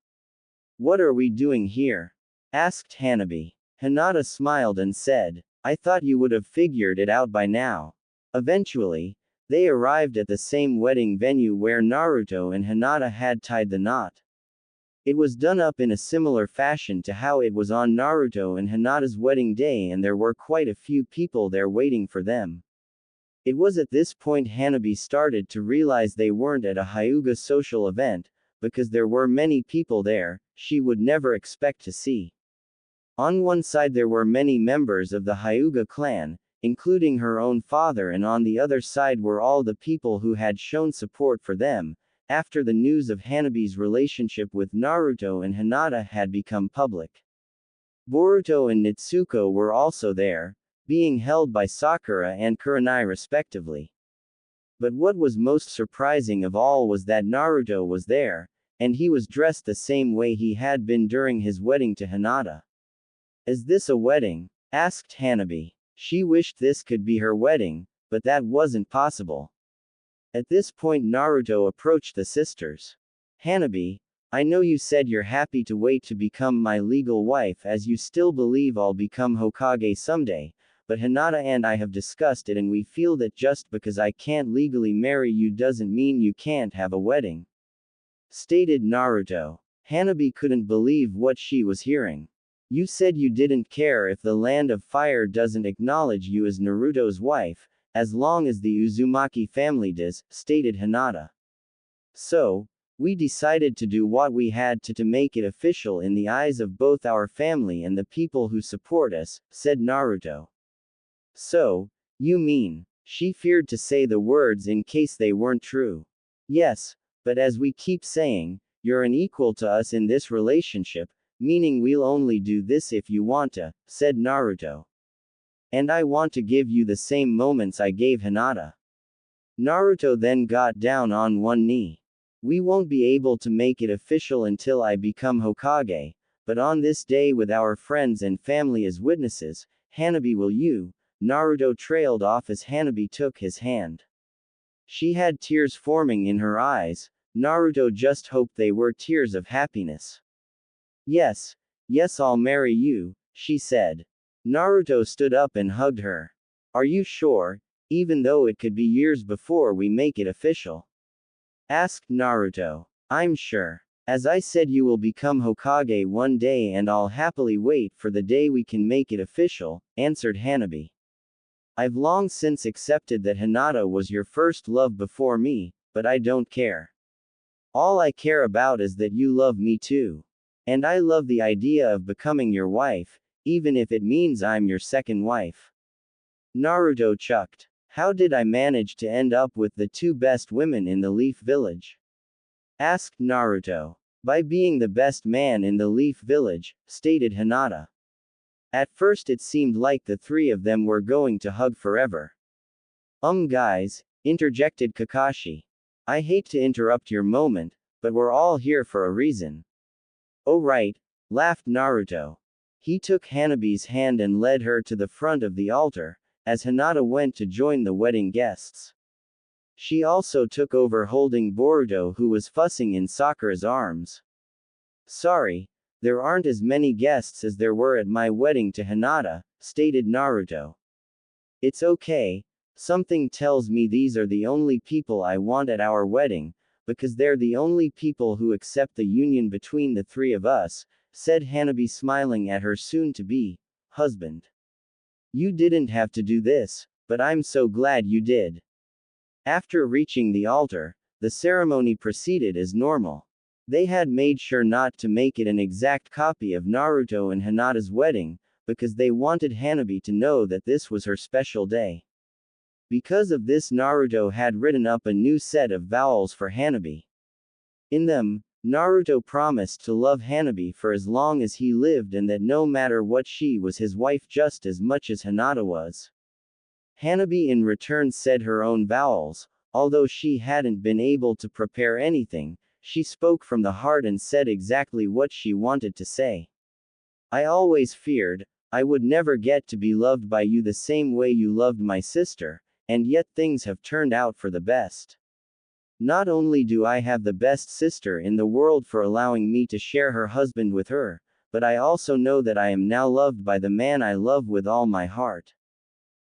What are we doing here? Asked Hanabi. Hinata smiled and said, I thought you would have figured it out by now. Eventually, they arrived at the same wedding venue where Naruto and Hinata had tied the knot. It was done up in a similar fashion to how it was on Naruto and Hinata's wedding day, and there were quite a few people there waiting for them. It was at this point Hanabi started to realize they weren't at a Hyuga social event, because there were many people there she would never expect to see. On one side there were many members of the Hyuga clan, including her own father, and on the other side were all the people who had shown support for them, after the news of Hanabi's relationship with Naruto and Hinata had become public. Boruto and Nitsuko were also there, being held by Sakura and Kurenai respectively. But what was most surprising of all was that Naruto was there, and he was dressed the same way he had been during his wedding to Hinata. Is this a wedding? Asked Hanabi. She wished this could be her wedding, but that wasn't possible. At this point Naruto approached the sisters. Hanabi, I know you said you're happy to wait to become my legal wife as you still believe I'll become Hokage someday, but Hinata and I have discussed it and we feel that just because I can't legally marry you doesn't mean you can't have a wedding," stated Naruto. Hanabi couldn't believe what she was hearing. "You said you didn't care if the Land of Fire doesn't acknowledge you as Naruto's wife, as long as the Uzumaki family does," stated Hinata. "So, we decided to do what we had to make it official in the eyes of both our family and the people who support us," said Naruto. "So, you mean," she feared to say the words in case they weren't true. "Yes, but as we keep saying, you're an equal to us in this relationship, meaning we'll only do this if you want to," said Naruto. "And I want to give you the same moments I gave Hinata." Naruto then got down on one knee. "We won't be able to make it official until I become Hokage, but on this day with our friends and family as witnesses, Hanabi will you?" Naruto trailed off as Hanabi took his hand. She had tears forming in her eyes. Naruto just hoped they were tears of happiness. Yes, I'll marry you," she said. Naruto stood up and hugged her. "Are you sure, even though it could be years before we make it official?" asked Naruto. "I'm sure. As I said, you will become Hokage one day and I'll happily wait for the day we can make it official," answered Hanabi. "I've long since accepted that Hinata was your first love before me, but I don't care. All I care about is that you love me too. And I love the idea of becoming your wife, even if it means I'm your second wife." Naruto chuckled. "How did I manage to end up with the two best women in the Leaf Village?" asked Naruto. "By being the best man in the Leaf Village," stated Hinata. At first it seemed like the three of them were going to hug forever. Guys," interjected Kakashi. "I hate to interrupt your moment, but we're all here for a reason." "Oh right," laughed Naruto. He took Hanabi's hand and led her to the front of the altar, as Hinata went to join the wedding guests. She also took over holding Boruto, who was fussing in Sakura's arms. "Sorry, there aren't as many guests as there were at my wedding to Hinata," stated Naruto. "It's okay. Something tells me these are the only people I want at our wedding, because they're the only people who accept the union between the three of us," said Hanabi, smiling at her soon-to-be husband. "You didn't have to do this, but I'm so glad you did." After reaching the altar, the ceremony proceeded as normal. They had made sure not to make it an exact copy of Naruto and Hinata's wedding, because they wanted Hanabi to know that this was her special day. Because of this, Naruto had written up a new set of vows for Hanabi. In them, Naruto promised to love Hanabi for as long as he lived and that no matter what she was his wife just as much as Hinata was. Hanabi in return said her own vows. Although she hadn't been able to prepare anything, she spoke from the heart and said exactly what she wanted to say. "I always feared I would never get to be loved by you the same way you loved my sister, and yet things have turned out for the best. Not only do I have the best sister in the world for allowing me to share her husband with her, but I also know that I am now loved by the man I love with all my heart."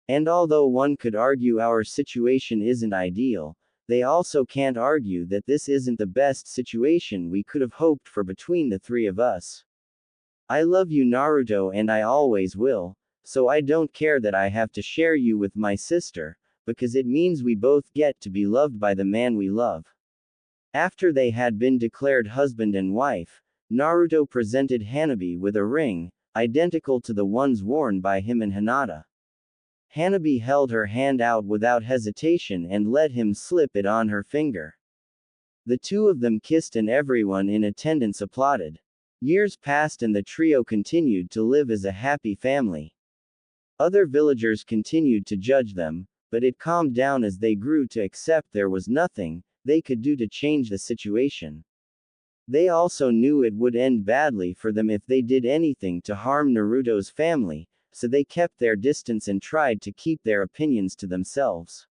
And although one could argue our situation isn't ideal, they also can't argue that this isn't the best situation we could have hoped for between the three of us. "I love you, Naruto, and I always will, so I don't care that I have to share you with my sister, because it means we both get to be loved by the man we love." After they had been declared husband and wife, Naruto presented Hanabi with a ring, identical to the ones worn by him and Hinata. Hanabi held her hand out without hesitation and let him slip it on her finger. The two of them kissed and everyone in attendance applauded. Years passed and the trio continued to live as a happy family. Other villagers continued to judge them, but it calmed down as they grew to accept there was nothing they could do to change the situation. They also knew it would end badly for them if they did anything to harm Naruto's family, so they kept their distance and tried to keep their opinions to themselves.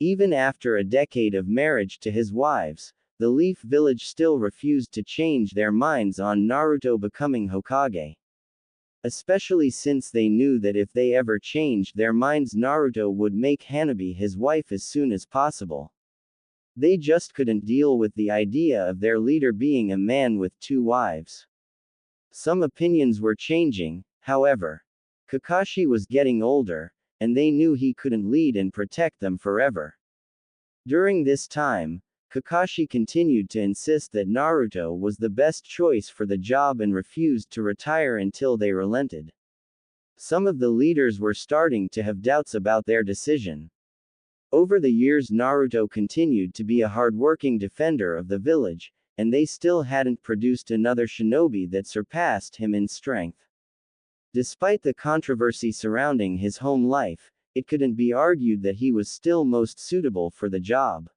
Even after a decade of marriage to his wives, the Leaf Village still refused to change their minds on Naruto becoming Hokage. Especially since they knew that if they ever changed their minds, Naruto would make Hanabi his wife as soon as possible. They just couldn't deal with the idea of their leader being a man with two wives. Some opinions were changing, however. Kakashi was getting older, and they knew he couldn't lead and protect them forever. During this time, Kakashi continued to insist that Naruto was the best choice for the job and refused to retire until they relented. Some of the leaders were starting to have doubts about their decision. Over the years, Naruto continued to be a hardworking defender of the village, and they still hadn't produced another shinobi that surpassed him in strength. Despite the controversy surrounding his home life, it couldn't be argued that he was still most suitable for the job.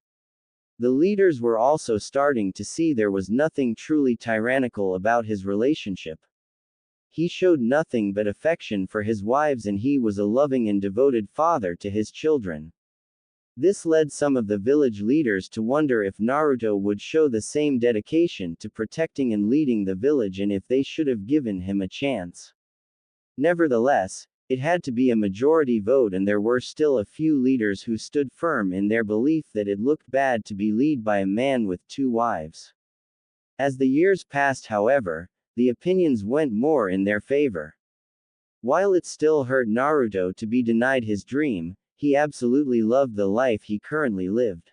The leaders were also starting to see there was nothing truly tyrannical about his relationship. He showed nothing but affection for his wives, and he was a loving and devoted father to his children. This led some of the village leaders to wonder if Naruto would show the same dedication to protecting and leading the village, and if they should have given him a chance. Nevertheless, it had to be a majority vote, and there were still a few leaders who stood firm in their belief that it looked bad to be led by a man with two wives. As the years passed, however, the opinions went more in their favor. While it still hurt Naruto to be denied his dream, he absolutely loved the life he currently lived.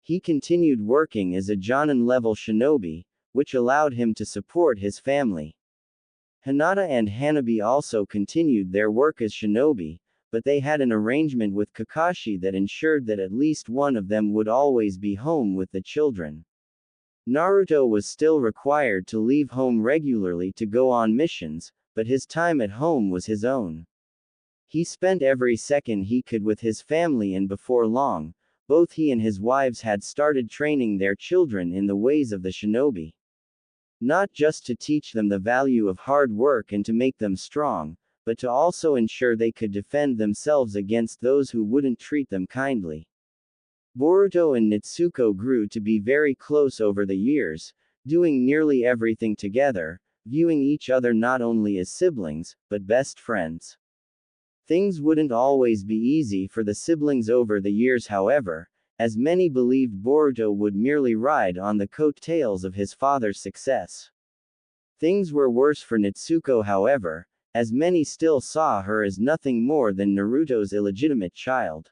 He continued working as a Jonin-level shinobi, which allowed him to support his family. Hinata and Hanabi also continued their work as shinobi, but they had an arrangement with Kakashi that ensured that at least one of them would always be home with the children. Naruto was still required to leave home regularly to go on missions, but his time at home was his own. He spent every second he could with his family, and before long, both he and his wives had started training their children in the ways of the shinobi. Not just to teach them the value of hard work and to make them strong, but to also ensure they could defend themselves against those who wouldn't treat them kindly. Boruto and Natsuko grew to be very close over the years, doing nearly everything together, viewing each other not only as siblings, but best friends. Things wouldn't always be easy for the siblings over the years, however, as many believed Boruto would merely ride on the coattails of his father's success. Things were worse for Natsuko, however, as many still saw her as nothing more than Naruto's illegitimate child.